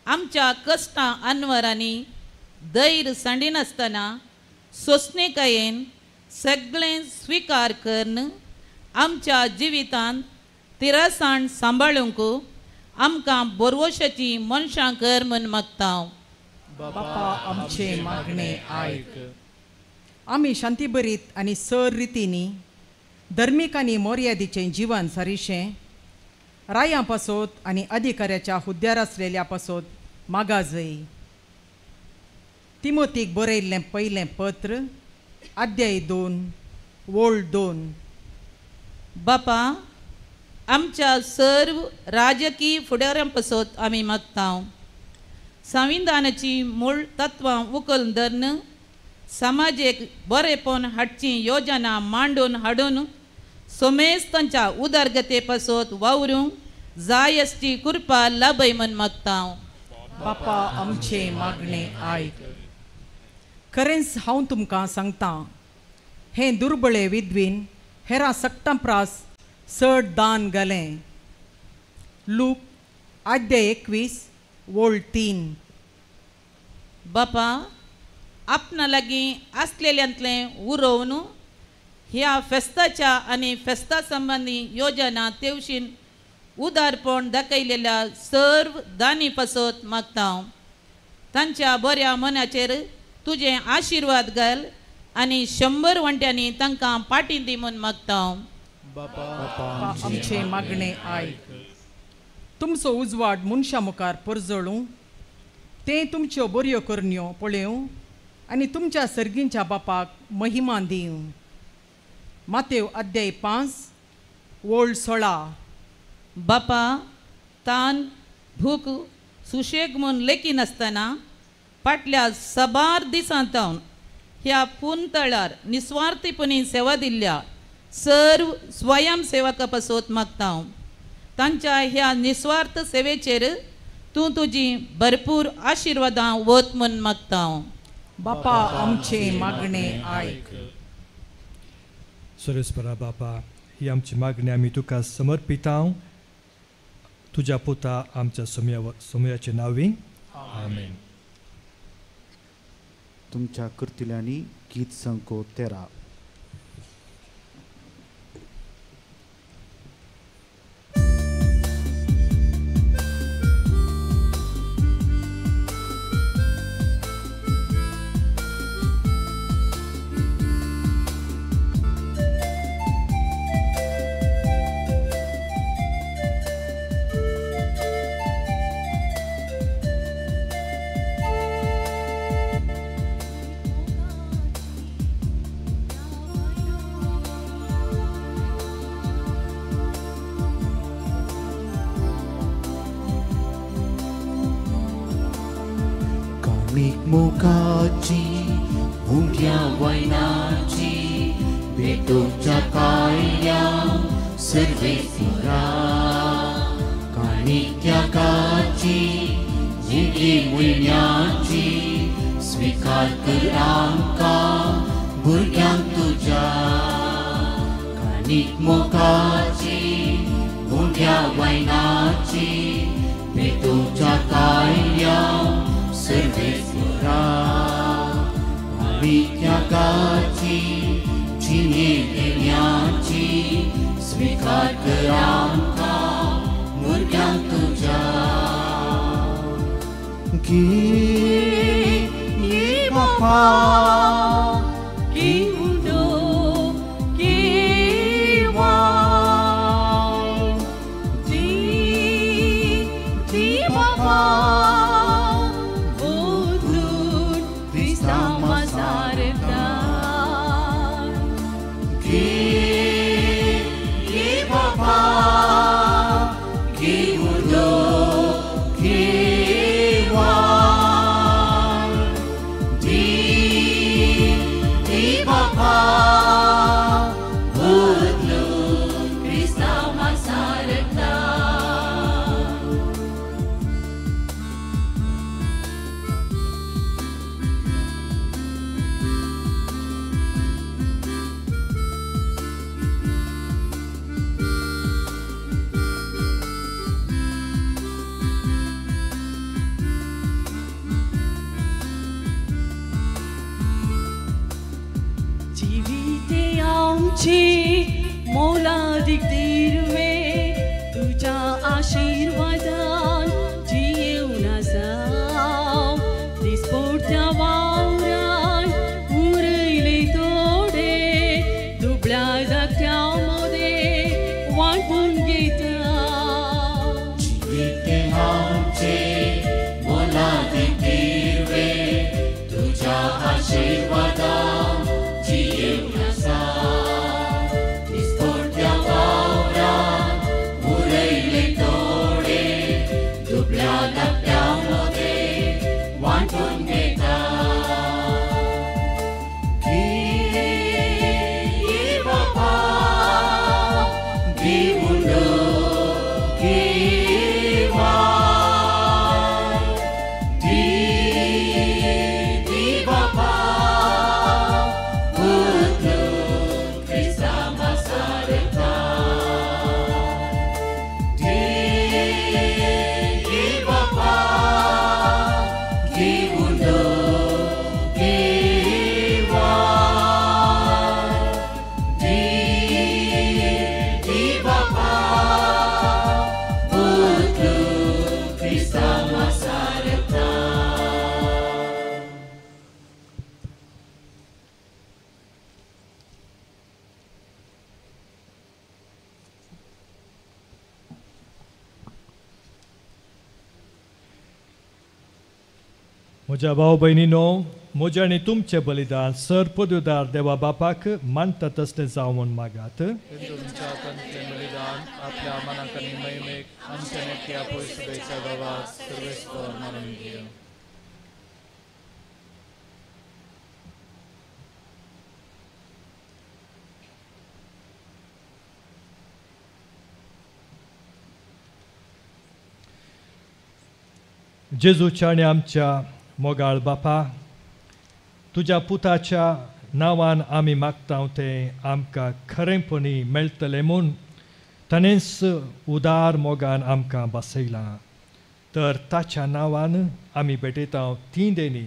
आमच्या कश्टां अनवरांनी धैर्य सांडिनासतना सोंसणेकायेन सगळें स्विकार करून आमच्या जिवितांत तिरासाण सांबाळूंक आमकां बोरवशाची मनशां कर म्हूण मागता हांव. बापा आमचे मागणे आयक. आमी शांतीबरीत आनी सर रितींनी धर्मीक आनी मर्यादेचें जिवन सारिशें रायां पासत आनी अधिकाऱ्याच्या हुद्द्यार आसलेल्या पासत मागा जाय. तिमोतीक बरयल्लें पयलें पत्र अध्याय 2 वोळ 2. बापा आमच्या सर्व राजकीय फुडाऱ्यां पासत आमी मागता हांव. संविधानाची मूळ तत्वां उखलून धरून समाजेक बरेपण हाडची योजना मांडून हाडून सोमेस्तांच्या उदारगते पासत वावरूंक जाय आसची कृपा लाभय म्हूण मागता हांव. बापा आमचे मागणे आयक. खरेंच हांव तुमकां सांगता हे दुर्बळे विद्वीन हेरां सक्तां प्रास चड दान घालें. लूक अध्याय 21 वोळ 3. बापा आपणा लागीं आसलेल्यांतलें उरोवन ह्या फेस्ताच्या आनी फेस्ता संबंदी योजना तेवशीन उदारपण दाखयलेल्या सर्व दानी पासत मागता हांव. तांच्या बऱ्या मनाचेर तुजें आशिर्वाद घाल आनी 100 वंट्यांनी तांकां पाटी दी म्हूण मागता हांव. बापा आमचे मागणे आयक. तुमचो उजवाड मनशा मुखार परजळूं तें तुमच्यो बऱ्यो करण्यो पळयोव आनी तुमच्या सर्गींच्या बापाक महिमा दिवं. मातेव अध्याय 5 वोळ 16. बापा तान भूक सुशेग म्हूण लेखी नासतना फाटल्या सबार दिसांतावन ह्या पुंतळार निस्वार्थीपणी सेवा दिल्ल्या सर्व स्वयंसेवकां पासत मागता हांव. तांच्या ह्या निस्वार्थ सेवेचेर तूं तुजी भरपूर आशिर्वादां वत म्हूण मागता हांव. बापा आमचे मागणे आयक. सुरेस्परा बापा ही आमची मागणी आमी तुका समर्पिता हांव. तुज्या पुता आमच्या समयाचे नांवी आमेन. तुमच्या कृतिल्यांनी गीत संको 13. आनीक मोगाची मुंग्या वैनाची बेतोच्या काळ्या सर्वेश्वरा काणीक त्यागाची जिगी मुळण्याची स्वीकार कर आमकां भुरग्यांक तुज्या काणीक मोगाची मुंग्या वैनाची बेतोच्या काळ्या सर्वेश्वरा आनीक त्यागाची जिणे देण्याची स्वीकार कर आमकां भुरग्यांक तुज्या घे बापा घे उदो घे वाय दी बापा ओदून क्रिस्ता मासारता घे बापा घे उदो घे वाय दी बापा ओदून क्रिस्ता मासारता जीविते आमचे मोलादीक दिरवे तुझ्या आशीर्वादान जियेवन आसां दिसपट्ट्या वावरान उरयले तोडे दुबळ्या धाकट्या मोदे वांटून घेता जीविते आमचे मोलादीक दिरवे तुझ्या आशीर्वादान जियेवन आसां दिसपट्ट्या वावरान उरयले तोडे दुबळ्या धाकट्या मोदे वांटून घेता घे बापा घे उंडो घे वाय दी बापा ओदून क्रिस्ता मासारता घे बापा घे उंडो घे वाय दी बापा ओदून क्रिस्ता मासारता म्हज्या भाव भयणीनो म्हजें आनी तुमचें बलिदान सर पदवीदार देवा बापाक मानता तसलें जावं म्हूण मागात तुमच्या तंत्रें बलिदान आपल्या मनाक आनी महिमेक आमच्या नेट्या पयसुबेच्या गावात सर्वेस्वर मारून घेया जेजूच्या आनी आमच्या मोगाळ बापा तुज्या पुताच्या नांवान आमी मागता तें आमकां खरेंपणी मेळटलें म्हूण ताणेंच उदार मोगान आमकां बसयलां तर ताच्या नांवान आमी भेटयता तीं देणी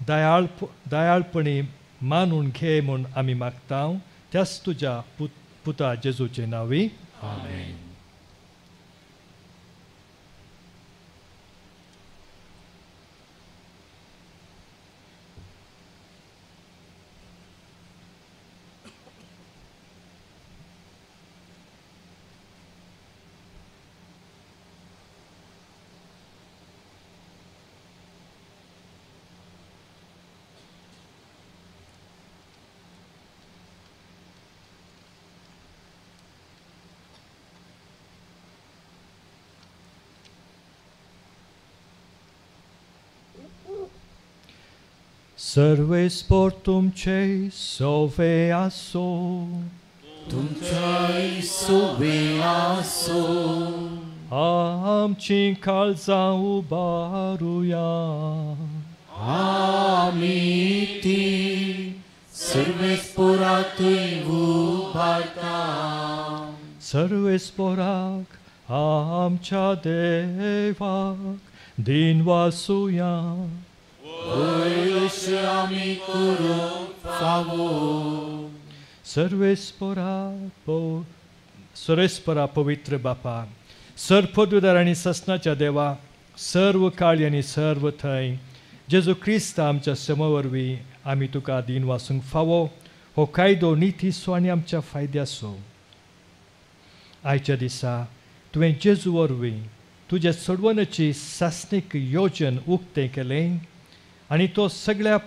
दयाळपणी मानून घे म्हूण आमी मागता त्याच तुज्या पुता जेजूचे नांवी आमेन. सर्वे स्पोर तुमचे सोवे आसो, तुमच्या सोवे आसो. आमची काळजां उबारुया, आमी ती सर्वेस्पोरांतूय उबारता. सर्वेस्पोराक आमच्या देवाक दिन वासुया, वैश आमी करूंक फावो. सर्वेस्परा पवित्र बापा, सर्पदुदार आनी ससनाच्या देवा, सर्व काळी आनी सर्व थंय जेजू क्रिस्त आमच्या समवरवीं आमी तुका दिन वासूंक फावो. हो कायदो नितीसो आनी आमच्या फायद्याचो. आयच्या दिसा तुवें जेजू वरवीं तुज्या सोडवणेची सासणीक योजन उक्तें केलें आनी तो सगळ्या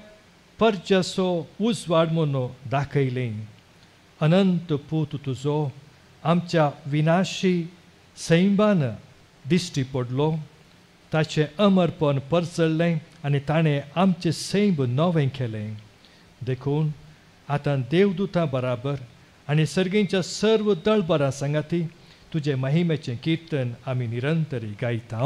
परजाचो उजवाड म्हणून दाखयलें. अनंत पूत तुजो आमच्या विनाशी सैंबान दिश्टी पडलो. ताचें अमरपण परचडलें आनी ताणें आमचें सैंब नवें केलें. देखून आतां देवदूतां बराबर आनी सर्गींच्या सर्व दळबरां सांगाती तुजे महिमेचें किर्तन आमी निरंतरी गायता.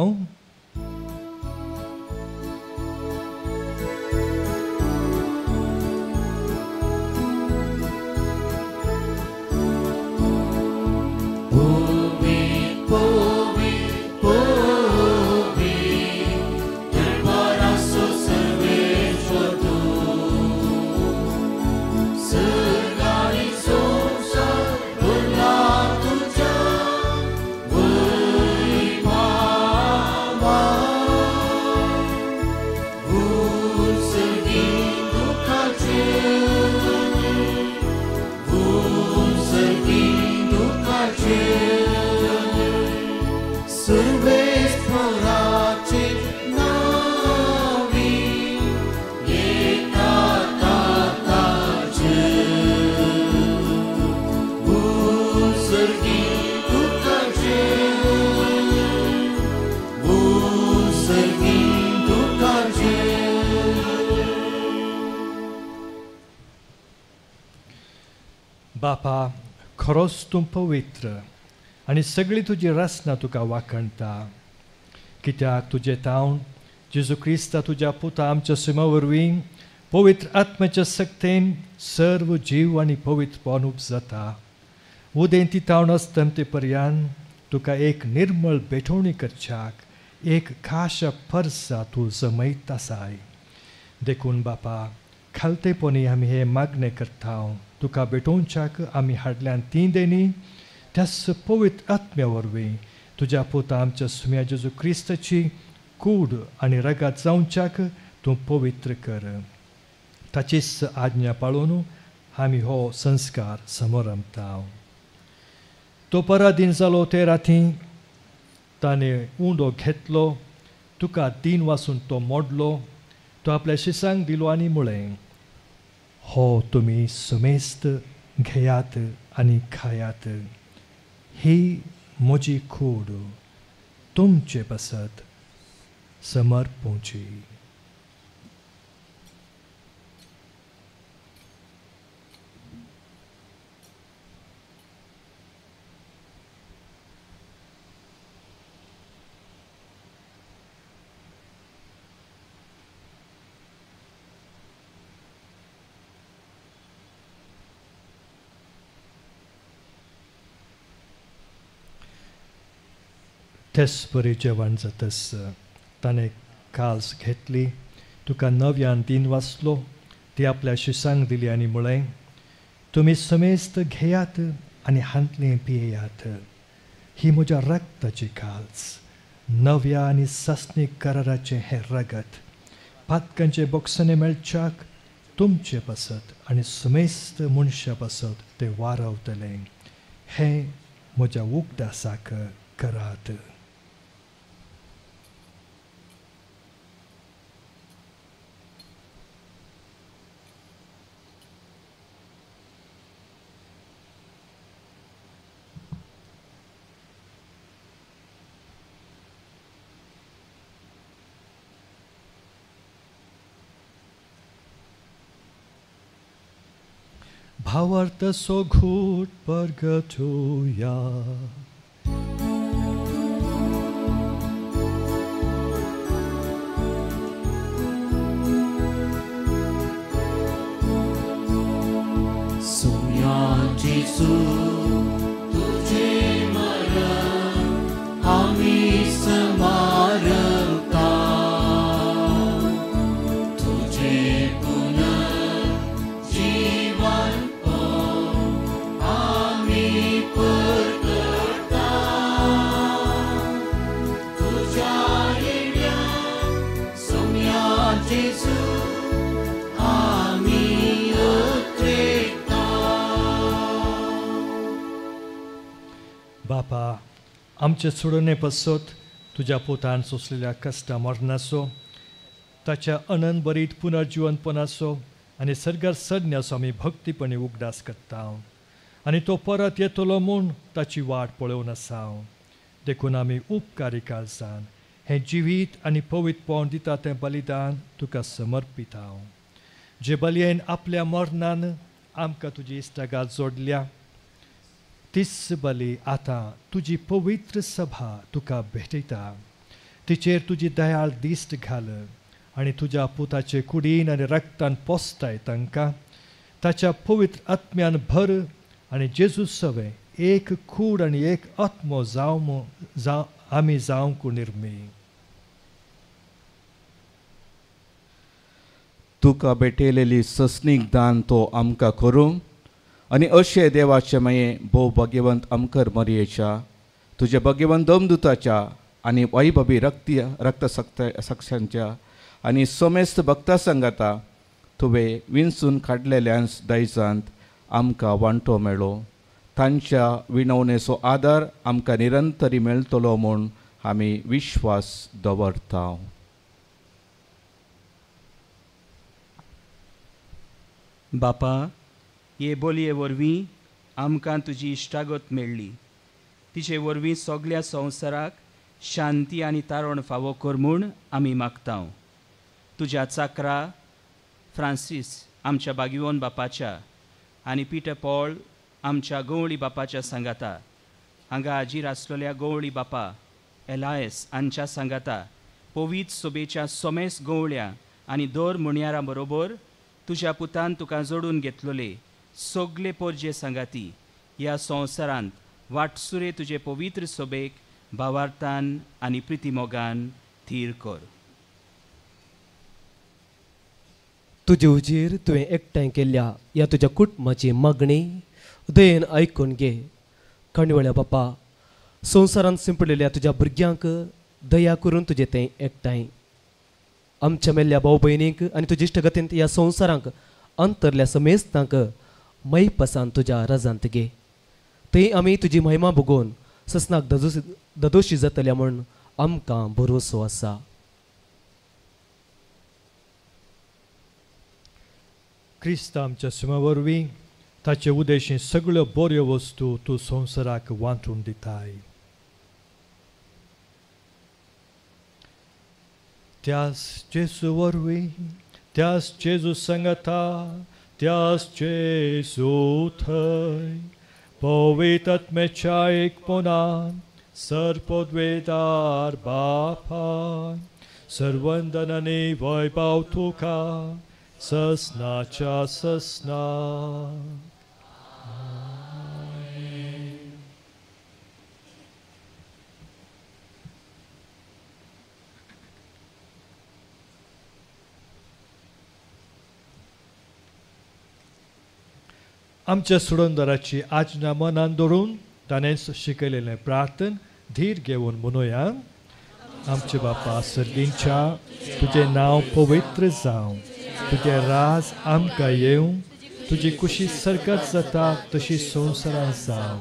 बापा, खरोच तूं पवित्र आनी सगळी तुजी रचना तुका वाखणटा. कित्याक तुजें तावन जेजू क्रिस्ता तुज्या पुता आमच्या सिमा वरवीं पवित्र आत्म्याच्या सक्तेन सर्व जीव आनी पवित्रपण उपजता. उदें ती तावन आसतना ते पर्यंत तुका एक निर्मळ बेठवणी करच्याक एक खाशा परसा तूं जमयत आसाय. देखून बापा, खालतेपणी आमी हे मागणें करता. तुका भेटोवच्याक आमी हाडल्यान ती देणी त्याच पवित्र आत्म्या वरवीं तुज्या पुता आमच्या सुम्या जेजू क्रिस्ताची कूड आनी रगत जावच्याक तूं पवित्र कर. ताचीच आज्ञा पाळून आमी हो संस्कार समोर आमता. तो पराधीन जालो ते राती ताणें उंडो घेतलो, तुका दिन वासून तो मोडलो. तो आपल्या शिसांक दिलो आनी म्हळें, हो तुमी समेस्त घेयात आनी खायात. ही म्हजी कूड तुमचे पासत समर्पूंची. तेच बरी जेवण जातस ताणें काल्स घेतली, तुका नव्यान दिन वाचलो, ती आपल्या शिसांक दिली आनी म्हळें, तुमी समेस्त घेयात आनी हांतलें पियेयात. ही म्हज्या रक्ताची काल्स, नव्या आनी सासणीक कराराचें हें रगत. पातकांचे बोक्सांनी मेळच्याक तुमचे पासत आनी समेस्त मनशा पासत तें वारवतलें. हें म्हज्या उगडासाक करात. भावार्थ सो घूट परगटुया. जेजू तुझे मरण आम्ही स्मारता तुझे पुनर्जीवन आम्ही परतता तुझ्या येड्या सोम्या जेजू आम्ही बापा, आमचे सोडणे पसत तुझ्या पोतान सोसलेल्या कष्टा मरणाचो ताच्या अनंत बरीत पुनर्जीवनपणाचो आनी सर्गार सडण्याचो आमी भक्तीपणे उगडास करता आनी तो परत येतलो म्हूण ताची वाट पळोवन आसा. देखून आमी उपकारिकाल जावन हें जिवीत आनी पवित्रपण दिता तें बलिदान तुका समर्पिता. जे बलयेन आपल्या मरणान आमकां तुजी इश्टागात जोडल्या तीच बली आतां तुजी पवित्र सभा तुका भेटयता. तिचेर तुजी दयाळ दिश्ट घाल आनी तुज्या पुताचे कुडीन आनी रक्तान पोसताय तांकां ताच्या पवित्र आत्म्यान भर आनी जेजू सवे एक कूड आनी एक आत्मो आमी जावंक निर्मी. तुका भेटयलेली सस्नीक दान तो आमकां करूं आनी अशे देवाचे माये भोव भाग्यवंत आमकर मरयेच्या तुजे भाग्यवंत दमदुताच्या आनी वैभवी रक्त साक्षांच्या आनी सोमेस्त भक्ता संगता तुवें विंचून काडलेल्यांच दायजांत आमकां वांटो मेळ्ळो. तांच्या विणवणेचो आदार आमकां निरंतरी मेळटलो म्हूण आमी विश्वास दवरता. बापा, हे बोलये वरवीं आमकां तुजी इश्टागत मेळ्ळी. तिचे वरवीं सगळ्या संवसाराक शांती आनी तारण फावो कर म्हूण आमी मागता. तुज्या चाकरा फ्रांसीस आमच्या भाग्यवन बापाच्या आनी पिटर पॉल आमच्या गवळी बापाच्या सांगाता हांगा हाजीर आसलेल्या गवळी बापा एलायस हांच्या सांगाता पवित्र सोबेच्या सोमेस गवळ्या आनी दर मुणयारा बरोबर तुज्या पुतान तुका जोडून घेतलोले सगळे पोरजे सांगाती ह्या संवसारांत वाटसुरे तुजे पवित्र सोबेक भावार्थान आनी प्रितीमोगान थीर कर. तुजे उजेर तुवें एकठांय केल्ल्या ह्या तुज्या कुटुंबाची मागणी दयेन आयकून घे. कणवळ्या बापा, संवसारांत शिंपडलेल्या तुज्या भुरग्यांक दया करून तुजें तें एकठांय आमच्या मेल्ल्या भाऊ भयणीक आनी तुजे इश्टगतींत ह्या संवसारांक अंतरल्या समेस्तांक मैपसान तुज्या राजांत घे. थंय आमी तुजी महिमा भोगोवन ससनाक ददोशी जातल्या म्हूण आमकां भरोसो आसा. क्रिस्त आमच्या सिमा वरवीं ताचे उदेशी सगळ्यो बऱ्यो वस्तू तूं संवसाराक वांटून दिताय. त्याच जेजू वरवीं त्याच जेजू सांगता त्याच जेजू थंय पवित्र आत्म्याच्या एकपणान सरपदवेदार बापाय सर्वंदन आनी वैभव तुका ससनाच्या ससना. आमच्या सुडोंदराची आज्ञा मनान दवरून ताणें शिकयलेलें प्रार्थन धीर घेवन म्हणुया. आमचे बापा सर्गींच्या तुजें नांव पवित्र जावं, तुजें राज आमकां येवं, तुजी कुशी सर्गत जाता तशी संवसारांत जावं.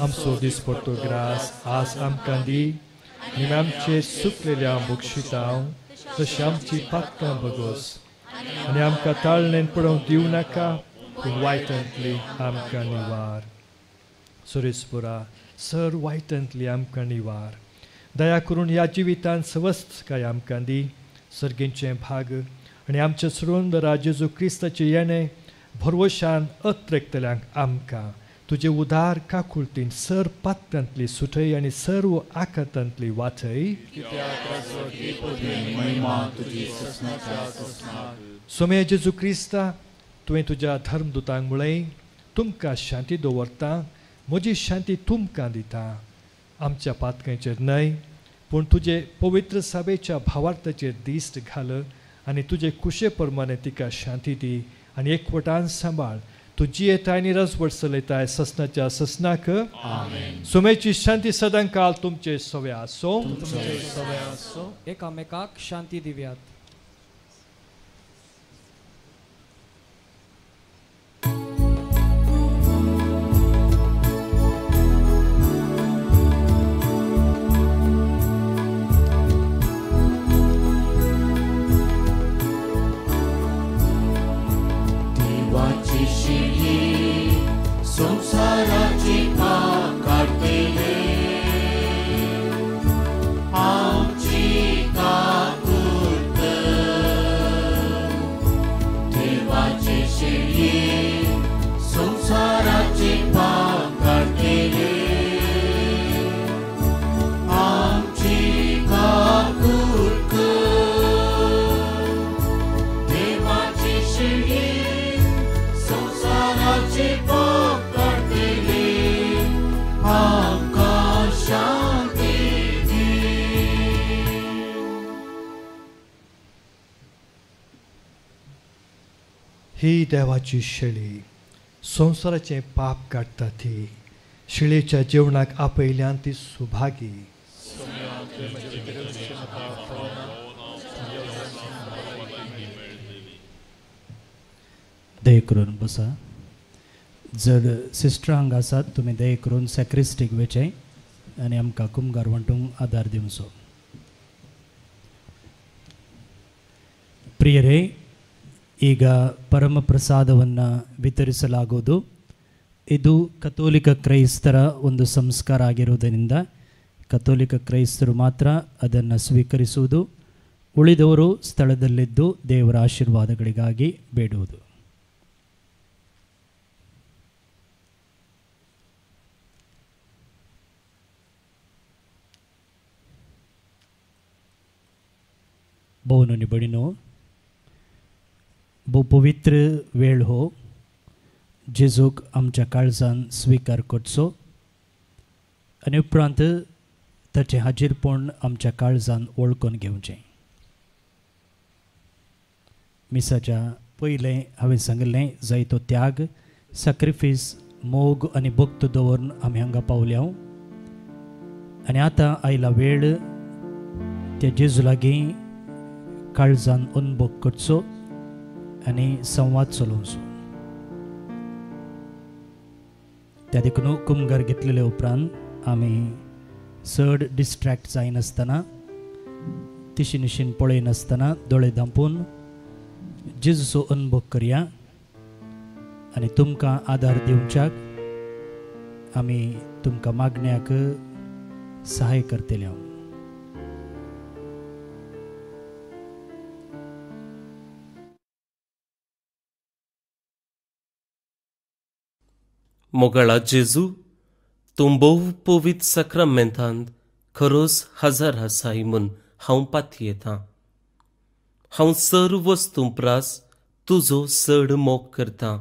आमचो दिसपडटो ग्रास आज आमकां दी आनी आमचे सुकलेल्या बक्षितांव तशी आमची पातकां बगोस आनी आमकां ताळणेन पडोवंक दिवं नाका पूण वायटांतली आमकां निवार. सुरेस्पुरा सर वायटांतली आमकां निवार. दया करून ह्या जिवितांत स्वस्थ काय आमकां दी. सर्गींचे भाग आनी आमचे सुरंदरा जेजू क्रिस्ताचे येणे भरवशान अत्रेकतल्यांक आमकां तुजे उदार काकुळतीन सर पात्रांतली सुटय आनी सर्व आकांतांतली वाचय सोम्या जेजू क्रिस्ता तुवें तुज्या धर्मदुतांक म्हळें तुमकां शांती दवरता म्हजी शांती तुमकां दिता आमच्या पातकांचेर न्हय पूण तुजे पवित्र सभेच्या भावार्थाचेर दिश्ट घाल आनी तुजे कुशे प्रमाणे तिका शांती दी आनी एकवटान सांबाळ तू जियेताय आनी रसवट चलयताय ससनाच्या ससनाक सोमेची शांती सदां काल तुमचे सवे आसो एकामेकाक शांती दिव्यात संसाराची पाप काढतेले आमची काकूत देवाचे शेळये संसाराची पाप काढतेले आमची काकूत देवाचे शेळये संसाराची पाप ही देवाची शेळी संसाराचे पाप काडटा ती शेळेच्या जेवणाक आपयल्यान ती सुभागी दय करून बसा जर सिस्टर हांगा आसात तुमी दय करून सॅक्रिस्टीक वेचय आनी आमकां कुमगार वांटूंक आदार दिवचो ಪ್ರಿಯರೇ ಈಗ ಪರಮ ಪ್ರಸಾದವನ್ನು ವಿತರಿಸಲಾಗುವುದು ಇದು ಕಥೋಲಿಕ ಕ್ರೈಸ್ತರ ಒಂದು ಸಂಸ್ಕಾರ ಆಗಿರುವುದರಿಂದ ಕಥೋಲಿಕ ಕ್ರೈಸ್ತರು ಮಾತ್ರ ಅದನ್ನು ಸ್ವೀಕರಿಸುವುದು ಉಳಿದವರು ಸ್ಥಳದಲ್ಲಿದ್ದು ದೇವರ ಆಶೀರ್ವಾದಗಳಿಗಾಗಿ ಬೇಡುವುದು बहुनो निबडिनो बहु पवित्र वेळ हो जेजूक आमच्या काळजान स्वीकार करचो आनी उपरांत ताचें हाजीरपण आमच्या काळजान वळखून घेवचें मिसाच्या पयलें हांवें सांगलें जाय तो त्याग सॅक्रिफीस मोग आनी भक्त दवरून आमी हांगा पावल्या आनी आतां आयला वेळ त्या जेजू लागीं काळजान अनुभव करचो आनी संवाद चलोवचो त्या देखून कुमगार घेतलेले उपरांत आमी चड डिस्ट्रॅक्ट जायनासतना तिशीनिशीन पळयनासतना दोळे धांपून जेजूचो अनुभव करया आनी तुमकां आदार दिवच्याक आमी तुमकां मागण्याक सहाय करतले हांव मोगाळा जेजू तूं भोव पवित्र सक्रामेंतांत खरोच हजर आसाय म्हूण हांव पातयेतां हांव सर्व वस्तू प्रास तुजो चड मोग करतां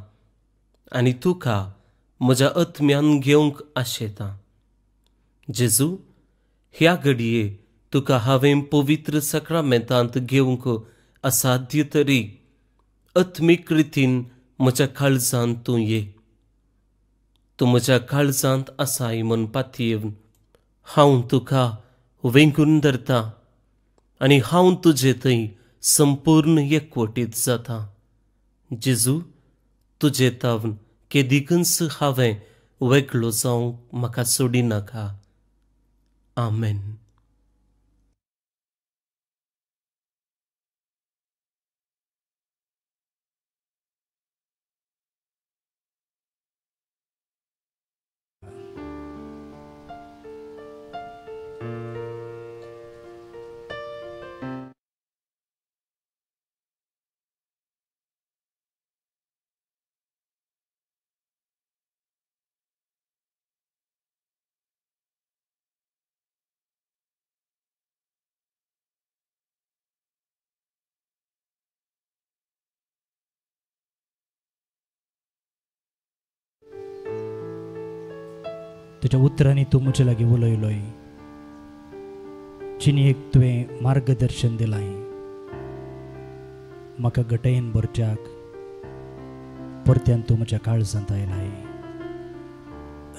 आनी तुका म्हज्या आत्म्यान घेवंक आशेतां जेजू ह्या घडये तुका हांवें पवित्र सक्रामेंतांत घेवंक असाध्य तरी आत्मीक रितीन म्हज्या काळजांत तूं ये तूं म्हज्या काळजांत आसाय म्हूण पातयेवन हांव तुका वेंगून धरतां आनी हांव तुजे थंय संपूर्ण एकवटीत जाता जेजू तुजे तावन केदिकच हांवें वेगळो जावंक म्हाका सोडिनाका आमेन. तुज्या उतरांनी तूं म्हजे लागीं उलयलोय. जिणेक तुवें मार्गदर्शन दिलाय. म्हाका गटयेन भरच्याक परत्यान तूं म्हज्या काळजांत आयलाय.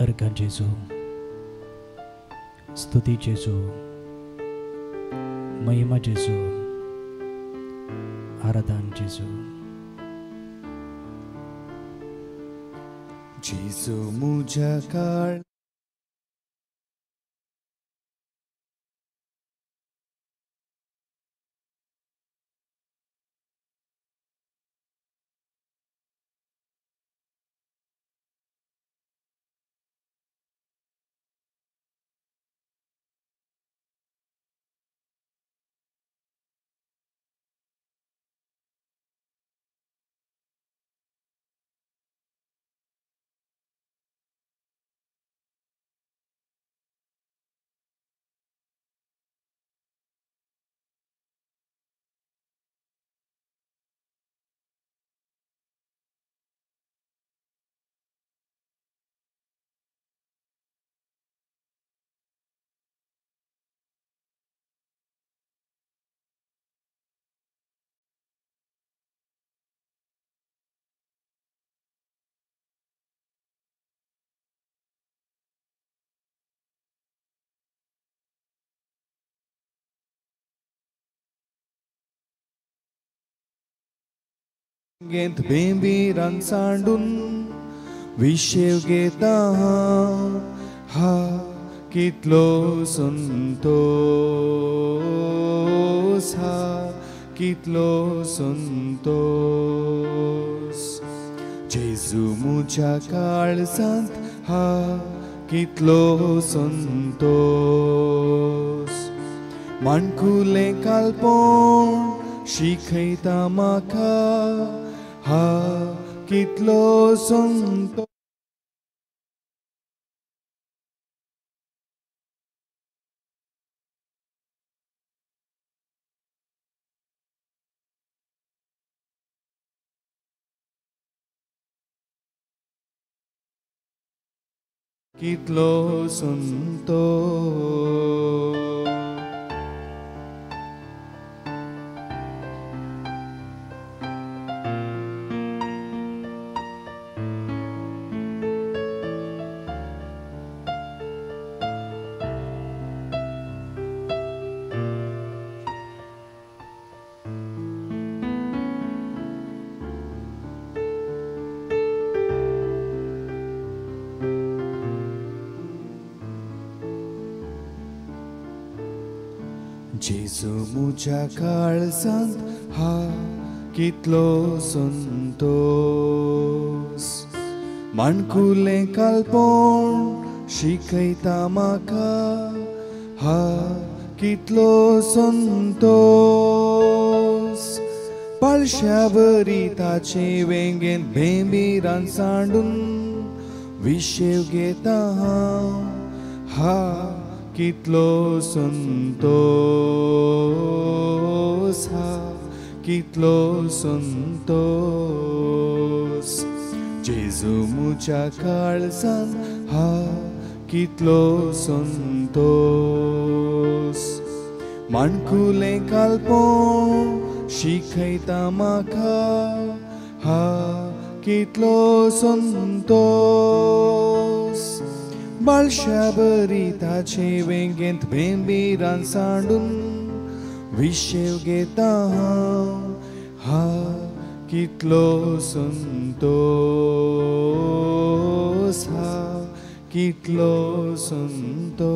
अर्घ जेजू, स्तुती जेजू, महिमा जेजू, आराधन जेजू. जेजू मुझ्या काळ गेंत बेंबीरान सांडून विशेव घेता हा कितलो संतोष, हा कितलो संतोष. जेजू मुझ्या काळजांत हा कितलो संतोष. माणकुले कालपण शिकयता म्हाका हा कितलो संतोष. कितलो संतोष. जेजू मुझ्या काळजांत हा कितलो संतोष. माणकुले कालपण शिकयता म्हाका हा कितलो संतोष. पालश्या बरी ताचे वेंगेन बेंबीरान सांडून विशेव घेता हा कितलो संतोष, हा कितलो संतोष. जेजू मुझ्या काळजांत हा कितलो संतोष. माणकुले कालपण शिकयता म्हाका हा कितलो संतोष. बालश्या बरी ताचे वेंगेंत बेंबीरान सांडून विशेव घेता हा कितलो संतोष, हा कितलो संतोष.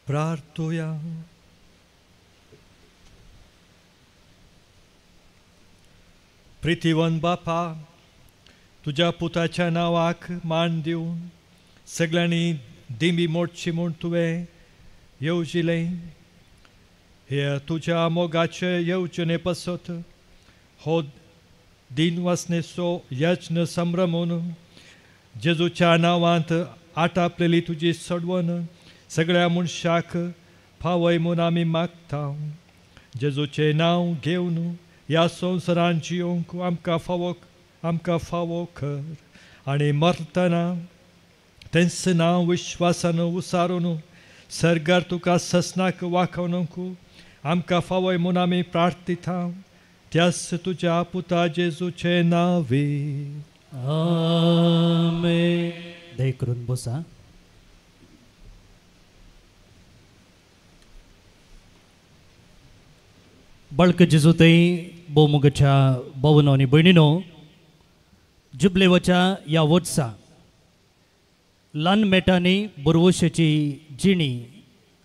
प्रार्थुया. प्रितीवन बापा, तुझ्या पुताच्या नावाक मान दिवन सगळ्यांनी दिमी मोडची म्हूण तुवें येवजिलें. हे तुझ्या मोगाचे येवजणे पसत हो दिनवासनेचो यत्न संभ्रमून जेजूच्या नांवांत आटापलेली तुजी सडवण सगळ्या मनशाक फावय म्हूण आमी मागता. जेजूचें नांव घेवन ह्या संवसारांत जियोंक आमकां फावो कर आनी मरतना तेंच नांव विश्वासान उसारून सरकार तुका ससनाक वाखोवनूक आमकां फावय म्हूण आमी प्रार्थिता. त्याच तुज्या पुता जेजूचे नांवे. आमेन. दय करून बसा. बळक जेजूतय बोमुगच्या भावनो आनी भयणीनो, जुबलेवाच्या ह्या वर्सा ल्हान मेटांनी बरवशाची जिणी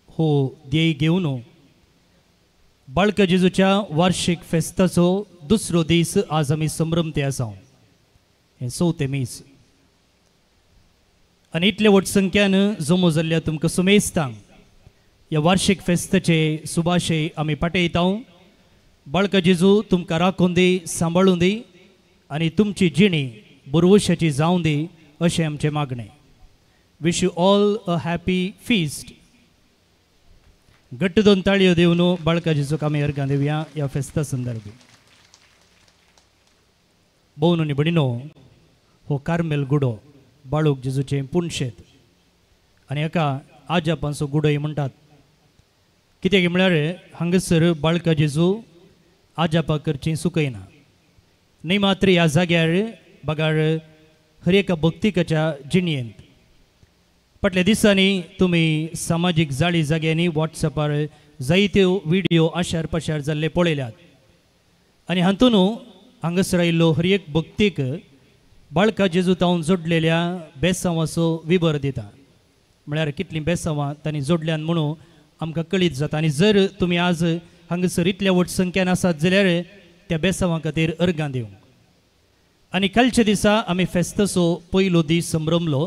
हो ध्येय घेवन बाळक जेजूच्या वार्षिक फेस्ताचो दुसरो दीस आज आमी संभ्रमते आसा. हें 4थे मीस आनी इतले व्हड संख्यान जमो जाल्ल्या तुमकां सुमेस्तांक ह्या वार्षिक फेस्ताचे सुभाशय आमी पाठयता. बाळक जेजू तुमकां राखून दी, सांबाळून दी आनी तुमची जिणी बरवशाची जावं दी अशें आमचें मागणें. Wish you all a happy feast. घट्ट 2 ताळयो दिवन बाळका जेजूक आमी अर्गां दिवया ह्या फेस्ता संदर्भी. भोवन आनी भयणीनो, हो कार्मेल गुडो बाळूक जेजूचें पुणशेत आनी हाका आजापांचो गुडोय म्हणटात. कित्याक म्हळ्यार हांगासर बाळका जेजू आजापा करची सुकयना. न्ही मात्र ह्या जाग्यार बगार हर एका भक्तिकाच्या जिणयेंत फाटल्या दिसांनी तुमी सामाजीक जाळी जाग्यांनी वॉट्सॅपार जायत्यो व्हिडिओ आशार पाशार जाल्ले पळयल्यात आनी हातून हांगासर आयिल्लो हर एक भक्तीक बाळका जेजू तावन जोडलेल्या बेसांवाचो विबर दिता. म्हळ्यार कितलीं बेसांवां तांणी जोडल्यान म्हणून आमकां कळीत जाता. आनी जर तुमी आज हांगासर इतल्या व्हड संख्यान आसात जाल्यार त्या बेसांवां खातीर अर्गां दिवंक. आनी कालच्या दिसा आमी फेस्ताचो पयलो दीस संभ्रमलो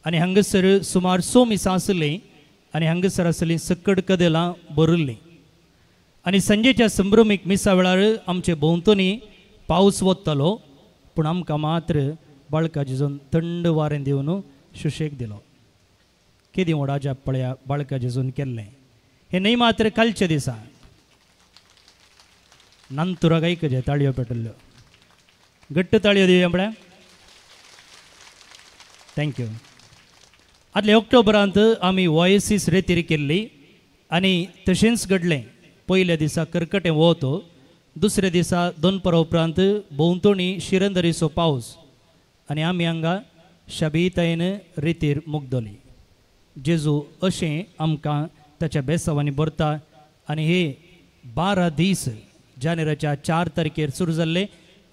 आनी हांगासर सुमार 100 मिसां आसलीं आनी हांगासर आसलीं सकड कदेलां भरिल्लीं. आनी संजेच्या संभ्रमीक मिसा वेळार आमचे भोंवतणी पावस वत्तालो, पूण आमकां मात्र बाळका जेजून थंड वारें दिवन सुशेग दिलो. कितें व्हड अजाप पळया बाळका जेजून केल्लें. हें न्ही मात्र कालच्या दिसा नंतुराक ऐकजे ताळयो पेटल्ल्यो. घट्ट ताळयो दिवया म्हळ्यार. थँक्यू. आदल्या ऑक्टोबरांत आमी ओएसीस रेतीर केल्ली आनी तशेंच घडलें. पयल्या दिसा कर्कटें वत, दुसऱ्या दिसा दनपरा उपरांत भोंवतणी शिरंदरीचो पावस आनी आमी हांगा शाबीतायेन रेतीर मुगदली. जेजू अशें आमकां ताच्या बेसांवांनी भरता आनी हे 12 दीस जानेराच्या 4 तारखेर सुरू जाल्ले.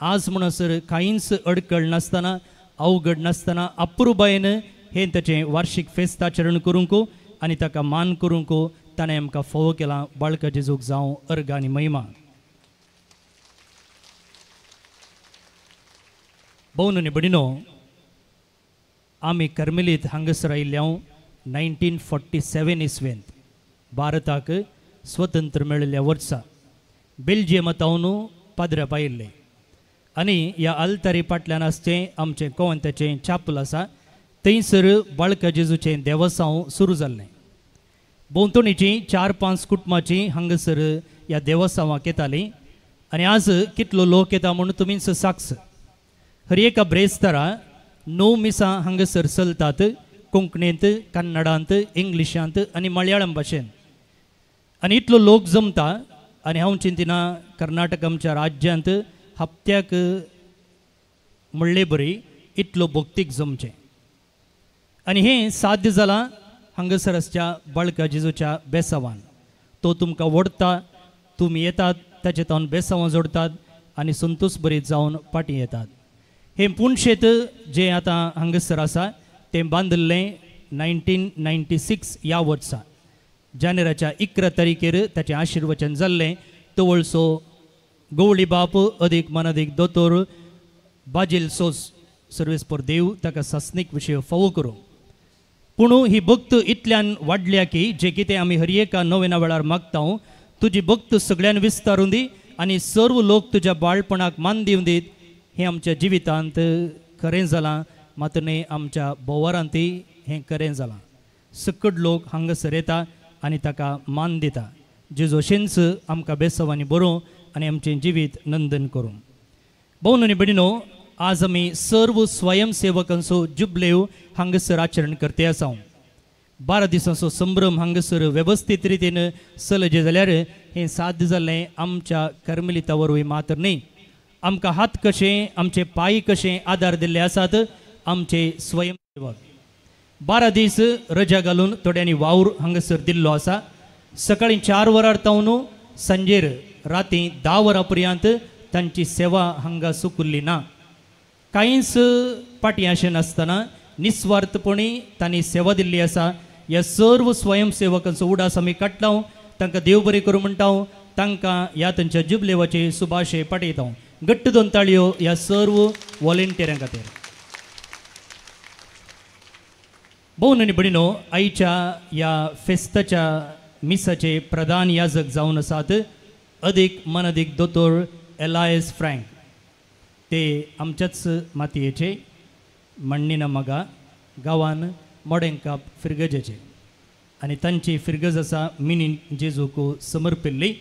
आज म्हणसर कांयच अडकळ नासतना, अवघड नासतना अप्रुबायेन हें ताचें वार्षिक फेस्त आचरण करूंक आनी ताका मान करूंक ताणें आमकां फोव केलां. बाळका जेजूक जावं अर्ग आनी महिमा. भोवन आनी भयणीनो, आमी कर्मेलीत हांगासर आयिल्ल्या 1947 इसवेंत भारताक स्वतंत्र मेळिल्ल्या वर्सा बेल्जियमांतावन पाद्र्याप आयिल्ले आनी ह्या आल्तारी फाटल्यान आसचें आमचें कोवंताचें चापल आसा, थंयसर बाळका जेजूचें देवस्थान सुरू जाल्लें. भोंवतणीचीं 4-5 कुटुंबांचीं हांगासर ह्या देवस्थानाक येतालीं आनी आज कितलो लोक येता म्हूण तुमीच साक्ष. हर एका ब्रेस्तारा 9 मिसां हांगासर चलतात, कोंकणींत, कन्नडांत, इंग्लिशांत आनी मलयाळम भाशेन. आनी इतलो लोक जमता आनी हांव चिंतिना कर्नाटक आमच्या राज्यांत हप्त्याक म्हणले बरी इतलो भक्तीक जमचें. आनी हें साध्य जालां हांगासरच्या बाळका जेजूच्या बेसांवान. तो तुमकां व्हरता, तुमी येतात, ताचे तावन बेसांवां जोडतात आनी संतोश भरीत जावन फाटीं येतात. हें पुणशेत जें आतां हांगासर आसा तें बांदल्लें 1996 ह्या वर्सा जानेराच्या 11 तारखेर ताचें आशिर्वचन जाल्लें तवळसो गवळी बाप अदीक मनदीक दोतोर बाजील सोस सर्वेस्पर देव ताका सासणीक विशय फावो करूं. पूण ही भक्त इतल्यान वाडल्या की जे कितें आमी हर एका नव्या वेळार मागता तुजी भक्त सगळ्यान विस्तारून दी आनी सर्व लोक तुज्या बाळपणाक मान दिवन दीत. हें आमच्या जिवितांत खरें जालां, मात न्ही आमच्या बोवारांतय हें खरें जालां. सकट लोक हांगासर येता आनी ताका मान दिता. जेजू अशेंच आमकां बेसवांनी बरों आनी आमचें जिवीत नंदन करूं. भोवन आनी भयणीनो, आज आमी सर्व स्वयंसेवकांचो जुबलेव हांगासर आचरण करते आसा. 12 दिसांचो संभ्रम हांगासर वेवस्थीत रितीन चलजे जाल्यार हें साध्य जाल्लें आमच्या कर्मेलिता वरवीं मात्र न्ही. आमकां हात कशे, आमचे पांय कशे आदार दिल्ले आसात आमचे स्वयंसेवक. 12 दीस रजा घालून थोड्यांनी वावर हांगासर दिल्लो आसा. सकाळीं 4 वरार तावन सांजेर राती 10 वरां पर्यंत तांची सेवा हांगा सुकुल्ली ना. कांयच पाटी अशें नासतना निस्वार्थपणी तांणी सेवा दिल्ली आसा. ह्या सर्व स्वयंसेवकांचो उडास आमी काडटा. तांकां देव बरें करूं म्हणटा. तांकां ह्या तांच्या जुबलेवाचे सुभाशे पाठयता. घट्ट दोन ताळयो ह्या सर्व वॉलंटियरां खातीर. भोवन आनी भयणीनो, आयच्या ह्या फेस्ताच्या मिसाचे प्रधान याजक जावन आसात अदीक मनदीक दोतोर एलायस फ्रँक. ते आमच्याच मातयेचे मण्णिना मगा गांवान मोडेंकाप फिरगजेचे आनी तांची फिरगज आसा मिनी जेजूक समर्पिल्ली.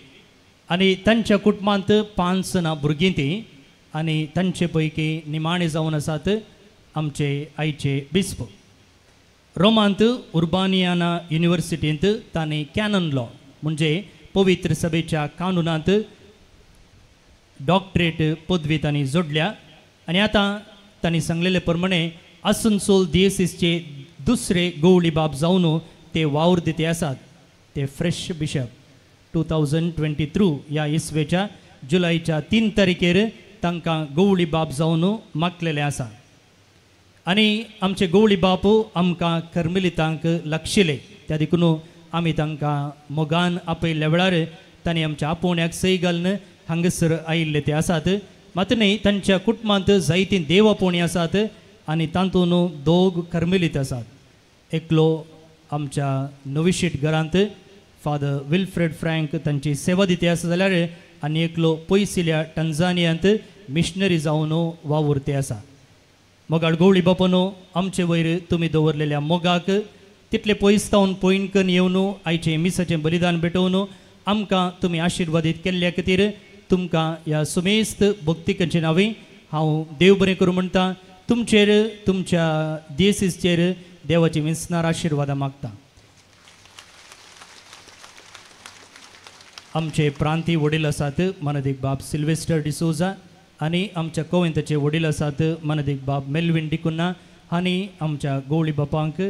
आनी तांच्या कुटुंबांत 5 जाणां भुरगीं तीं आनी तांचे पैकी निमाणे जावन आसात आमचे आयचे बिस्प. रोमांत उर्बानियाना युनिवर्सिटींत तांणी कॅनन लॉ म्हणजे पवित्र सभेच्या कानुनांत डॉक्टरेट पदवी तांणी जोडल्या. आनी आतां तांणी सांगलेले प्रमाणे आसनसोल दियेसीसचे दुसरे गवळी बाब जावन ते वावर दिते आसात. ते फ्रेश बिशप 2023 ह्या इसवेच्या जुलयच्या 3 तारखेर तांकां गवळी बाब जावन मागलेले आसा. आनी आमचे गवळी बाप आमकां कर्मेलितांक लागशिले त्या देखून आमी तांकां मोगान आपयल्ल्या वेळार तांणी आमच्या आपोवण्याक सय घालून हांगासर आयिल्ले ते आसात. मात न्ही तांच्या कुटुंबांत जायतीं देव आपोवणी आसात आनी तातूंत 2 कर्मेलीत आसात. एकलो आमच्या नोविशीट घरांत फादर विल्फ्रेड फ्रँक तांची सेवा दिते आसा जाल्यार आनी एकलो पयसिल्या टंजानियांत मिशनरी जावन वावुरते आसा. मोगाळ गवळी बापानो, आमचे वयर तुमी दवरलेल्या मोगाक तितले पयस तावन पयणकन येवन आयचे मिसाचें बलिदान भेटोवन आमकां तुमी आशिर्वादीत केल्ल्या खातीर तुमकां ह्या सुमेस्त भक्तिकांचे नांवी हांव देव बरें करूं म्हणटा. तुमचेर तुमच्या दियेसीसचेर देवाची विस्नार आशिर्वादां मागता. आमचे प्रांतीय वडील आसात मनदीक बाब सिल्वेस्टर डिसोजा आनी आमच्या कोविंताचे वडील आसात मनदीक बाब मेल्विन डिकुन्ना हांणी आमच्या गवळी बापांक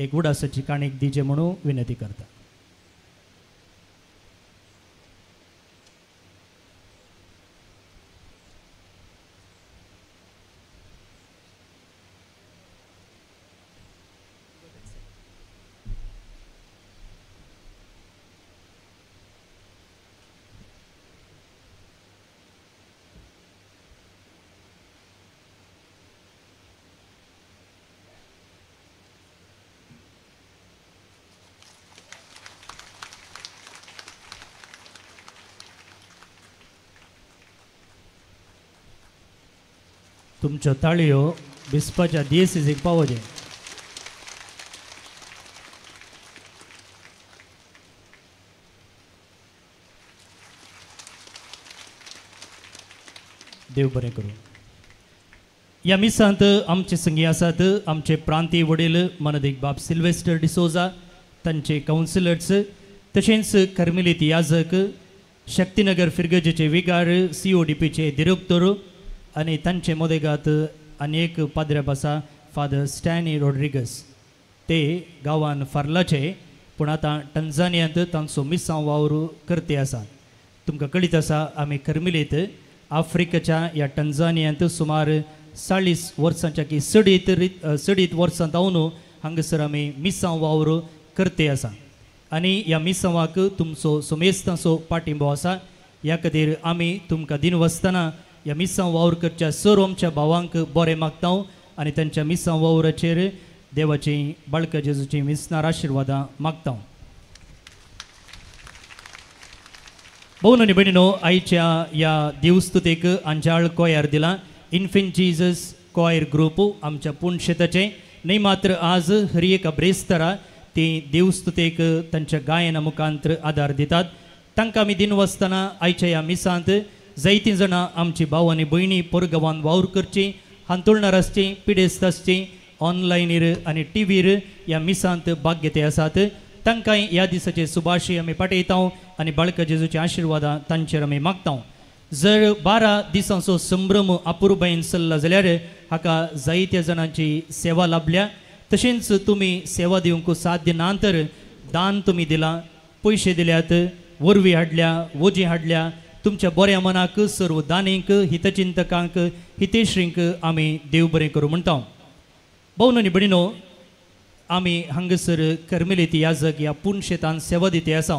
एक उडासाची काणीक दिजे म्हणून विनंती करता. तुमच्यो ताळयो बिस्पाच्या दियेसीसीक पावोजे. देव बरें करूं. ह्या मिसांत आमचे संगी आसात आमचे प्रांतीय वडील मनदीक बाब सिल्वेस्टर डिसोजा, तांचे कावन्सिलर्स, तशेंच कर्मेलीत याजक, शक्तीनगर फिरगजेचे विगार, CODPचे डिरेक्टर आनी तांचे मोदेगात अनेक पाद्र्याप आसा फादर स्टॅनी रॉड्रिगस. ते गांवान फार्लाचे पूण आतां टंजानियांत तांचो मिसांव वावर करते आसात. तुमकां कळीत आसा आमी कर्मेलीत आफ्रिकेच्या ह्या टंजानियांत सुमार 40 वर्सांच्या की 30 वर्सां जावन हांगासर आमी मिसांव वावर करते आसा. आनी ह्या मिसवाक तुमचो सुमेस्तांचो पाठिंबो आसा. ह्या खातीर आमी तुमकां दिनवसतना ह्या मिसांव वावर करच्या सर्व आमच्या भावांक बरें मागता आनी तांच्या मिसांव वावराचेर देवाची बाळका जेजूची मिसनार आशिर्वादां मागता. भोवन आनी भयणीनो, आयच्या ह्या देवस्तुतेक अंजाळ कोयार दिला. इन्फेंट जीजस कोयर ग्रूप आमच्या पुणशेताचे न्ही मात्र आज हर एक ब्रेस्तारा ती देवस्तुतेक तांच्या गायना मुखांतर आदार दितात. तांकां आमी दिनवसतना आयच्या ह्या मिसांत जायतीं जाणां आमची भाव आनी भयणी परगांवान वावर करची, हांतुळणार आसची, पिडेस्त आसची, ऑनलायनीर आनी टीव्हीर ह्या मिसांत भाग घेते आसात. तांकांय ह्या दिसाचे सुभाशी आमी पाठयता आनी बाळका जेजूचे आशिर्वादां तांचेर आमी मागता. जर 12 दिसांचो संभ्रम अपुर्बायेन चल्ला जाल्यार हाका जायत्या जाणांची सेवा लाभल्या. तशेंच तुमी सेवा दिवंक साध्य ना तर दान तुमी दिलां, पयशे दिल्यात, वरवीं हाडल्या, वजी हाडल्या. तुमच्या बऱ्या मनाक सर्व दानींक, हितचिंतकांक, हितेश्रींक आमी देव बरें करूं म्हणटा. भोवन आनी भयणीनो, आमी हांगासर कर्मेलीत याजक ह्या पुणशेतान सेवा दिते आसा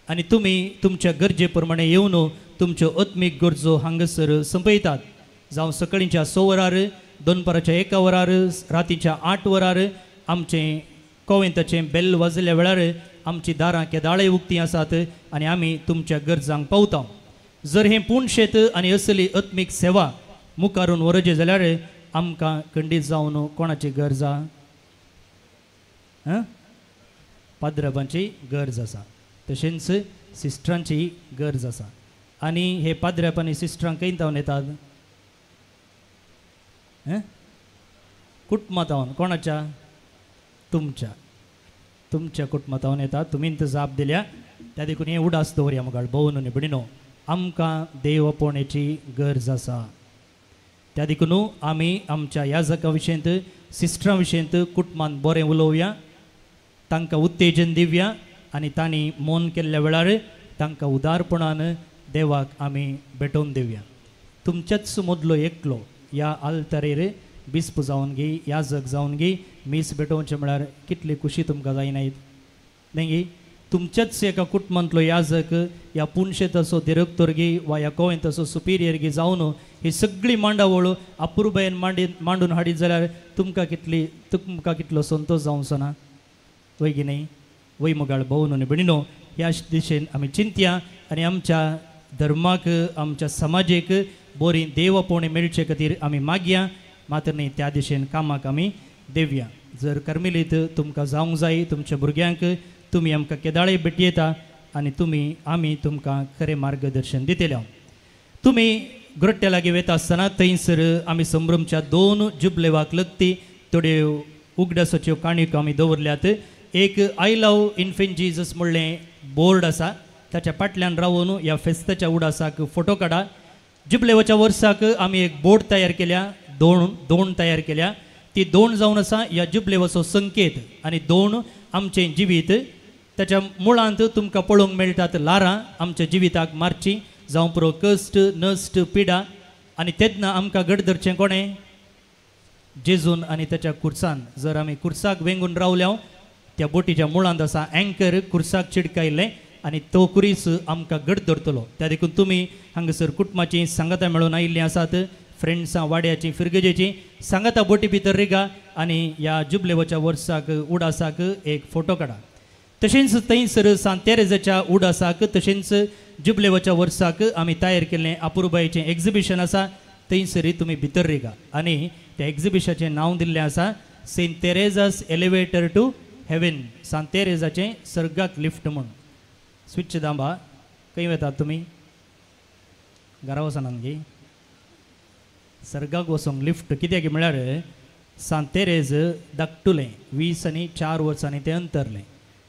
आनी तुमी तुमच्या गरजे प्रमाणे येवन तुमच्यो आत्मीक गरजो हांगासर संपयतात. जावं सकाळींच्या 6 वरार, दनपाराच्या 1 वरार, रातीच्या 8 वरार आमचें कोवेंताचें बेल वाजल्या वेळार आमची दारां केदाळे उक्तीं आसात आनी आमी तुमच्या गरजांक पावता. जर हें पुणशेत आनी असली आत्मीक सेवा मुखारून वरजे जाल्यार आमकां खंडीत जावन कोणाची गरज आसा? पाद्रबांची गरज आसा, तशेंच सिस्टरांची गरज आसा. आनी हे पाद्रप आनी सिस्टरांक खंय तावन येतात? कुटुंबांतावन. कोणाच्या? तुमच्या कुटुंबांतावन येतात. तुमीन जाप दिल्या, त्या देखून हें उडास दवरया मुखार. भोवन आनी भयणीनो, आमकां देव आपोवण्याची गरज आसा. त्या देखून आमी आमच्या याजका विशयंत, सिस्टरां विशयंत कुटुंबान बरें उलोवया, तांकां उत्तेजन दिवया आनी तांणी मोन केल्ल्या वेळार तांकां उदारपणान देवाक आमी भेटोवन दिवया. तुमच्याच मदलो एकलो ह्या आल्तारेर बिस्प जावन गी, याजक जावन गी, मीस भेटोवचें म्हळ्यार कितली खुशी तुमकां जायनात न्ही गी? तुमच्याच एका कुटुंबांतलो याजक ह्या पुणशेत असो डिरेक्टर गी वा ह्या कोवेंत असो सुपिरियर गी जावन ही सगळी मांडावळ अपुर्बायेन मांडून हाडीत जाल्यार तुमकां कितलो संतोश जावचो ना? वय गी न्ही? वय मुगाळ. भोवन आनी भयणीनो, ह्या दिशेन आमी चिंतया आनी आमच्या धर्माक, आमच्या समाजीक बरी देव आपोवणी मेळचे खातीर आमी मागया. मात्र न्ही, त्या दिशेन कामाक आमी देवया. जर कर्मेलीत तुमकां जावंक जाय, तुमच्या भुरग्यांक तुमी आमकां केदाळे भेटी येता आनी आमी तुमकां खरें मार्गदर्शन दितले. तुमी ग्रोट्ट्या लागीं वता आसतना थंयसर आमी संभ्रमच्या 2 जुबलेवाक लगती थोड्यो उगडासाच्यो काणयो आमी दवरल्यात. एक आय लव इन्फेंट जीजस म्हणलें बोर्ड आसा, ताच्या फाटल्यान रावून ह्या फेस्ताच्या उडासाक फोटो काडा. जुबलेवाच्या वर्साक आमी एक बोर्ड तयार केल्या, दोण तयार केल्या. ती दोण जावन आसा ह्या जुबलेवाचो संकेत आनी दोण आमचें जिवीत. ताच्या मुळांत तुमकां पळोवंक मेळटात लारां आमच्या जिविताक मारची, जावं पुरो कश्ट, नश्ट, पिडा. आनी तेन्ना आमकां घट धरचें कोणें? जेजून आनी ताच्या कुर्सान. जर आमी कुर्साक वेंगून रावल्या, त्या बोटीच्या मुळांत आसा एंकर, कुर्साक चिडकायल्लें आनी तो कुरीस आमकां घट धरतलो. त्या देखून तुमी हांगासर कुटुंबाची सांगातां मेळून आयिल्लीं आसात, फ्रेंड्सां, वाड्याची, फिरगजेची सांगातां बोटी भितर रिगा आनी ह्या जुबलेवाच्या वर्साक उडासाक एक फोटो काडा. तशेंच थंयसर सांत तेरेजाच्या उडासाक, तशेंच जुबलेवाच्या वर्साक आमी तयार केल्लें अपुर्बायेचें एक्झिबिशन आसा, थंयसर तुमी भितर रिगा. आनी त्या एक्झिबिशनाचें नांव दिल्लें आसा सेंट तेरेजास एलिवेटर टू हेवन. सांत तेरेजाचें सर्गाक लिफ्ट म्हूण. स्विच दांबा. खंय वेतात तुमी? घरा वचनात गे. सर्गाक वचोंक लिफ्ट कित्याक म्हळ्यार सांत तेरेज धाकटुलें, 20 आनी 4 वर्सांनी तें अंतरलें.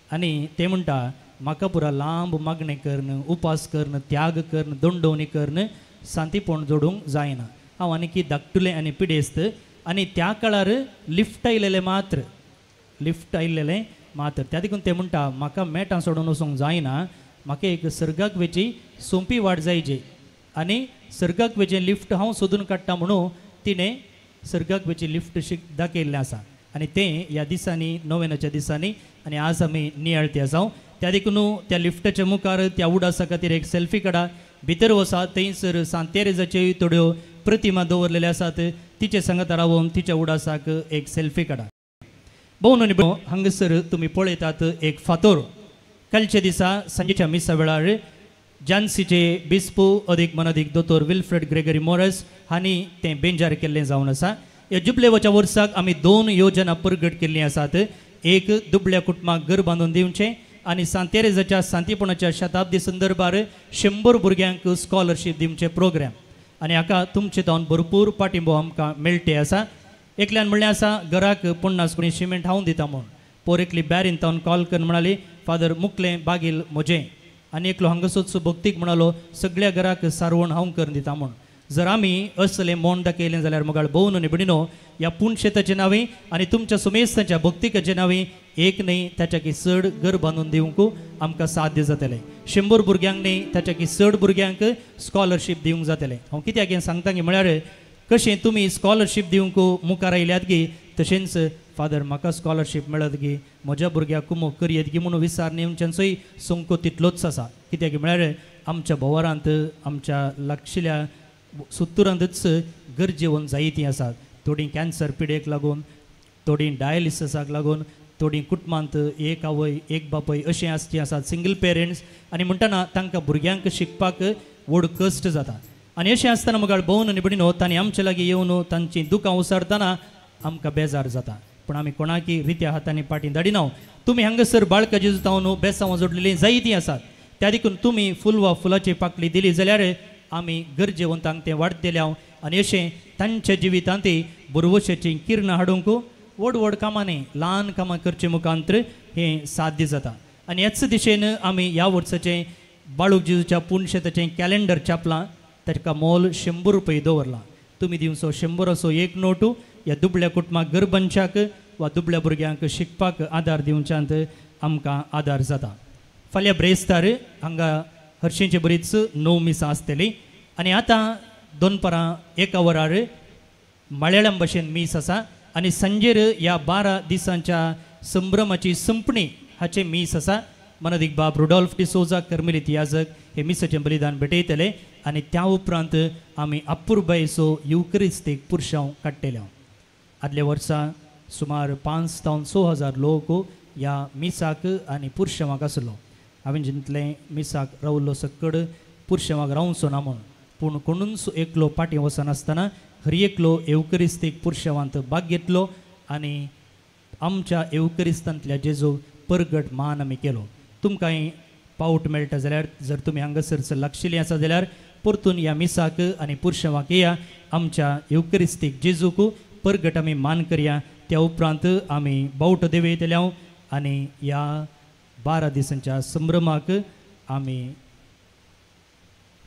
आनी तें म्हणटा, म्हाका पुरा लांब मागणें करन, उपास करन, त्याग करन, दंडोवणी करन सांतीपण जोडूंक जायना. हांव आनीक धाकटुलें आनी पिडेस्त. आनी त्या काळार लिफ्ट आयिल्लें मात्र. त्या देखून तें म्हणटा, म्हाका मेटां सोडून वचोंक जायना, म्हाका एक सर्गाक वेची सोंपी वाट जायची. आनी सर्गाक वेचें लिफ्ट हांव सोदून काडटा म्हणून तिणें सर्गाक वेची लिफ्ट दाखयल्लें आसा. आनी तें ह्या दिसांनी, नोवेनाच्या दिसांनी, आनी आज आमी नियाळते आसा. त्या देखून त्या लिफ्टाच्या मुखार त्या उडासा खातीर एक सेल्फी काडा. भितर वसात थंयसर सांतेरेजाच्यो थोड्यो प्रतिमा दवरलेल्यो आसात, तिचे सांगात रावून तिच्या उडासाक एक सेल्फी काडा. भोवन आनी भयणीनो, हांगासर तुमी पळयतात एक फातोर. कालच्या दिसा सांजेच्या मिसा वेळार झांसीचे बिस्पो अदीक मनअदीक दोतोर विल्फ्रेड ग्रेगरी मोरस हांणी तें बेंजार केल्लें जावन आसा. ह्या जुबलेवाच्या वर्साक आमी 2 योजना प्रगट केल्लीं आसात. एक दुबळ्या कुटुंबाक घर बांदून दिवचें आनी सांतेरेजाच्या सांतीपणाच्या शताब्दी संदर्भार 100 भुरग्यांक स्कॉलरशीप दिवचे प्रोग्राम. आनी हाका तुमचे तावन भरपूर पाठिंबो आमकां मेळटे आसा. एकल्यान म्हणलें आसा घराक 50 कोणी सिमेंट हांव दिता म्हूण. पोर एकली बॅरीन तावन कॉल करून म्हणाली फादर मुकलें बागील म्हजें. आनी एकलो हांगासरचो भक्तीक म्हणालो सगळ्या घराक सारवण हांव करून दिता म्हूण. जर आमी असलें मोन दाखयलें जाल्यार मोगाळ भोवन आनी भयणीनो, ह्या पुणशेताच्या नांवी आनी तुमच्या सुमेस्ताच्या भक्तिकाच्या नांवी एक न्ही ताच्याकी चड घर बांदून दिवंक आमकां साध्य जातलें. 100 भुरग्यांक न्ही ताच्याकी चड भुरग्यांक स्कॉलरशीप दिवंक जातलें. हांव कित्याक हें सांगता की म्हळ्यार कशें तुमी स्कॉलरशीप दिवंक मुखार आयल्यात गी, तशेंच फादर म्हाका स्कॉलरशीप मेळत गी, म्हज्या भुरग्याक कुमो करयत गी म्हणून विचार नेवच्यांचोय संको तितलोच आसा. कित्याक म्हळ्यार आमच्या भोवरांत आमच्या लागशिल्ल्या सुत्तुरांतच गरजे वोन जायतीं आसात. थोडीं कॅन्सर पिडेक लागून, थोडीं डायलिसिसाक लागून, थोडीं कुटुंबांत एक आवय एक बापय अशें आसचीं आसात, सिंगल पेरंट्स. आनी म्हणटना तांकां भुरग्यांक शिकपाक व्हड कश्ट जाता. आनी अशें आसतना मुखार भोवन आनी भयणीनो, तांणी आमचे लागीं येवन तांचीं दुखां उसरतना आमकां बेजार जाता. पूण आमी कोणाकी रित्या हातांनी पाटी धाडिना. तुमी हांगासर बाळका जेजू तावन बेसांवां जोडलेलीं जायतीं आसात. त्या देखून तुमी फूल वा फुलाची पाकळी दिली जाल्यार आमी गरजेवंतांक तें वाडटले हांव. आनी अशें तांच्या जिवितांत बरवशाचीं किरणां हाडूंक व्हड व्हड कामां न्ही, ल्हान कामां करचे मुखांतर हें साध्य जाता. आनी ह्याच दिशेन आमी ह्या वर्साचें बाळूक जेजूच्या पुणशेताचें कॅलेंडर छापलां. ताका मोल 100 रुपये दवरलां. तुमी दिवचो 100 असो एक नोट ह्या दुबळ्या कुटुंबाक घर बांदच्याक वा दुबळ्या भुरग्यांक शिकपाक आदार दिवच्यांत आमकां आदार जाता. फाल्यां ब्रेस्तार हांगा हरशींची बरीच 9 मिसां आसतलीं. आनी आतां दनपारां 1 वरार मल्याळम भाशेन मीस आसा. आनी सांजेर ह्या 12 दिसांच्या संभ्रमाची संपणी हाचें मीस आसा. मनअदीक बाब रुडॉल्फ डिसोजा कर्मेलीत याजक हे मिसाचें बलिदान भेटयतले. आनी त्या उपरांत आमी अपुर्बायेचो युकरिस्तीक पुरशांव काडटले. आदल्या वर्सा सुमार 5,000-6,000 लोक ह्या मिसाक आनी पुरशांवाक आसलो. हांवें चिंतलें मिसाक रावल्लो सकड पुरशांवाक रावचो ना म्हूण. पूण कोणूच एकलो पाटी वचनासतना हर एकलो एवकरिस्तीक पुरशांवांत भाग घेतलो आनी आमच्या एवकरिस्तांतल्या जेजू परगट मान आमी केलो. तुमकांय पावट मेळटा जाल्यार जर तुमी हांगासर लागशिल्लीं आसा जाल्यार परतून ह्या मिसाक आनी पुरशांवाक येया. आमच्या एवकरिस्तीक जेजूक परगट आमी मान करया. त्या उपरांत आमी बावटो देवयतले आनी ह्या 12 दिसांच्या संभ्रमाक आमी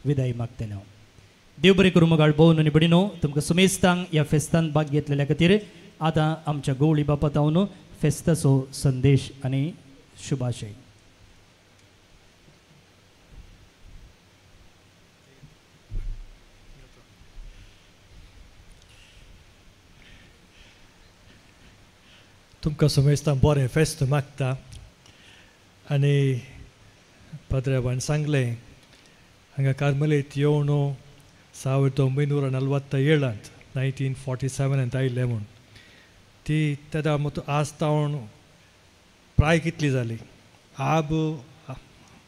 विदाय मागतले. देव बरें करूं मोगाळ भोवन आनी भयणीनो, तुमकां सुमेस्तांक ह्या फेस्तान भाग घेतलेल्या खातीर आतां आमच्या गवळी बापा तावन फेस्ताचो संदेश आनी शुभाशय. तुमकां सुमेस्तान बरें फेस्त मागता. आनी पाद्र्याबान सांगलें हांगा कार्मेलीत येवन 1947 1947 आयिल्लें म्हूण. ती तेदा आज तावन प्राय कितली जाली. आब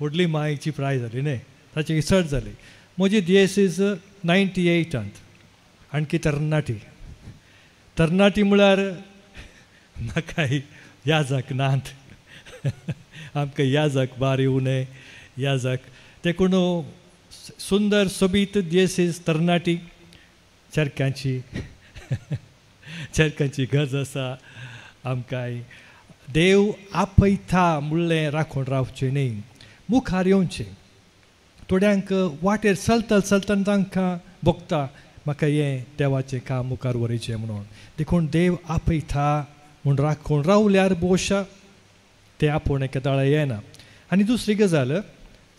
व्हडली मायेची प्राय जाली न्ही, ताची इसट जाली. म्हजी दियेसीस 98 आणकी तरणाटी म्हळ्यार म्हाकाय याजक नात. आमकां याजक बार येवने याजक देखून सुंदर सोबीत दियेसीस तरणाटी चरकांची गरज आसा. आमकांय देव आपयता म्हणलें राखून रावचें न्ही, मुखार येवचें. थोड्यांक वाटेर चलतना तांकां भोगता म्हाका हें देवाचें काम मुखार व्हरचें म्हणून. देखून देव आपयता म्हूण राखून रावल्यार बोशा ते आपूण एका दाळा येना. आनी दुसरी गजाल,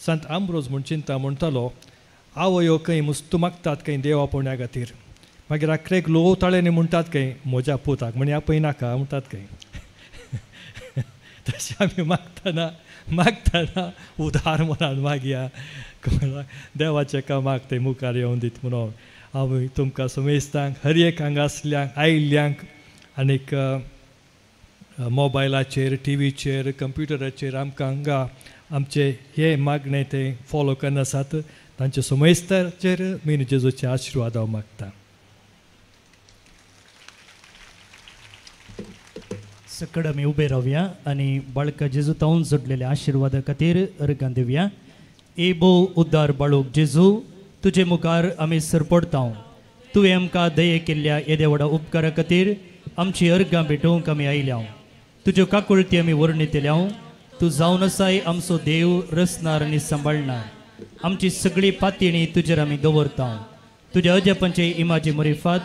संत आंब्रोज म्हूण चिंता म्हणटालो आवयो खंय मुस्तू मागतात खंय देव आपोवण्या खातीर. मागीर राखरेक लोव ताळेनी म्हणटात खंय म्हज्या पुताक म्हणे आपय नाका म्हणटात खंय. तशें आमी मागतना उदार मनान मागया देवाच्या कामाक ते मुखार येवन दीत म्हणून हांव तुमकां समेस्तांक हर एक हांगा आसल्यांक आयिल्ल्यांक आनीक मोबायलाचेर टीव्हीचेर कंप्युटराचेर आमकां हांगा आमचे हे मागणे ते फॉलो करना आसात तांचे समेस्ताचेर मेन जेजूचे आशिर्वाद हांव मागतां. सकड आमी उबे रावया आनी बाळका जेजू तावन जोडलेल्या आशिर्वादा खातीर अर्गां दिवया. एबो उद्दार बाळूक जेजू तुजे मुखार आमी सरपडता. तुवें आमकां दये केल्ल्या येद्या व्हडा उपकारा खातीर आमची अर्गां भेटोवंक आमी आयल्या. तुज्यो काकुळटी आमी वर्णितल्या. तूं जावन आसाय आमचो देव रचणार आनी सांबाळणार. आमची सगळी पातयणी तुजेर आमी दवरता. तुज्या अजापांचे इमाजे मरिफात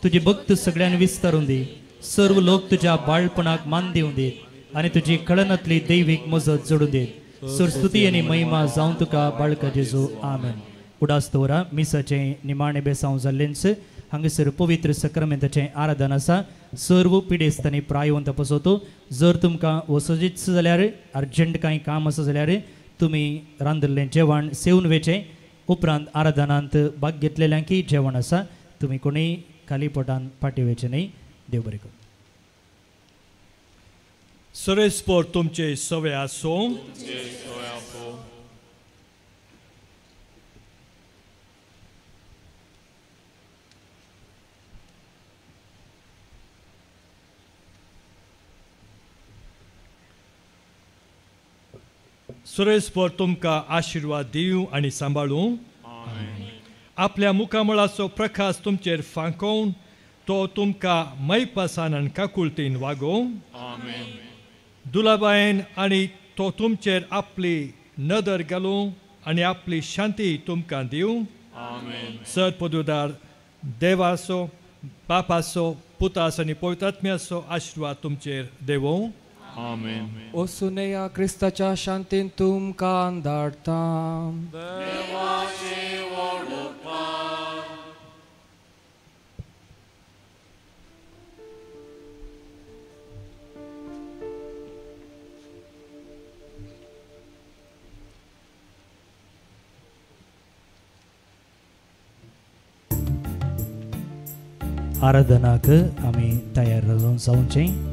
तुजे भक्त सगळ्यांक विस्तारून दी. सर्व लोक तुज्या बाळपणाक मान दिवं देत आनी तुजी कळनातली दैवीक मजत जोडूं देत. सरस्तुती आनी महिमा जावं तुका बाळका जेजू आमेन. उडास्तोरा मिसाचें निमाणें बेसांव जाल्लेंच हांगासर पवित्र सक्रामेंताचें आराधन आसा. सर्व पिडेस्तांनी प्रायवंत पसोतो. जर तुमकां वसोजीच जाल्यार अर्जंट कांय काम आसा जाल्यार तुमी रांदिल्लें जेवण सेवन वेचें. उपरांत आराधनांत भाग घेतलेल्यांकी जेवण आसा. तुमी कोणीय खाली पोटान फाटी वेचें न्ही. देव बरें करूं. सरेस्पोर तुमचे सवे आसूं. सुरेस्पोर तुमकां आशिर्वाद दिवं आनी सांबाळूं. आपल्या मुखामळाचो प्रकाश तुमचेर फांकोवन तो तुमकां मैपासान आनी काकुळटीन वागोवं. दुलाबायेन आनी तो तुमचेर आपली नदर घालूं आनी आपली शांती तुमकां दिवं. सरपदुदार देवाचो बापाचो पुतास आनी पवित्रात्म्याचो आशिर्वाद तुमचेर देवं. ओसुनेया क्रिस्ताच्या शांतीन तुमकां धाडटा. आराधनाक आमी तयार जावचें.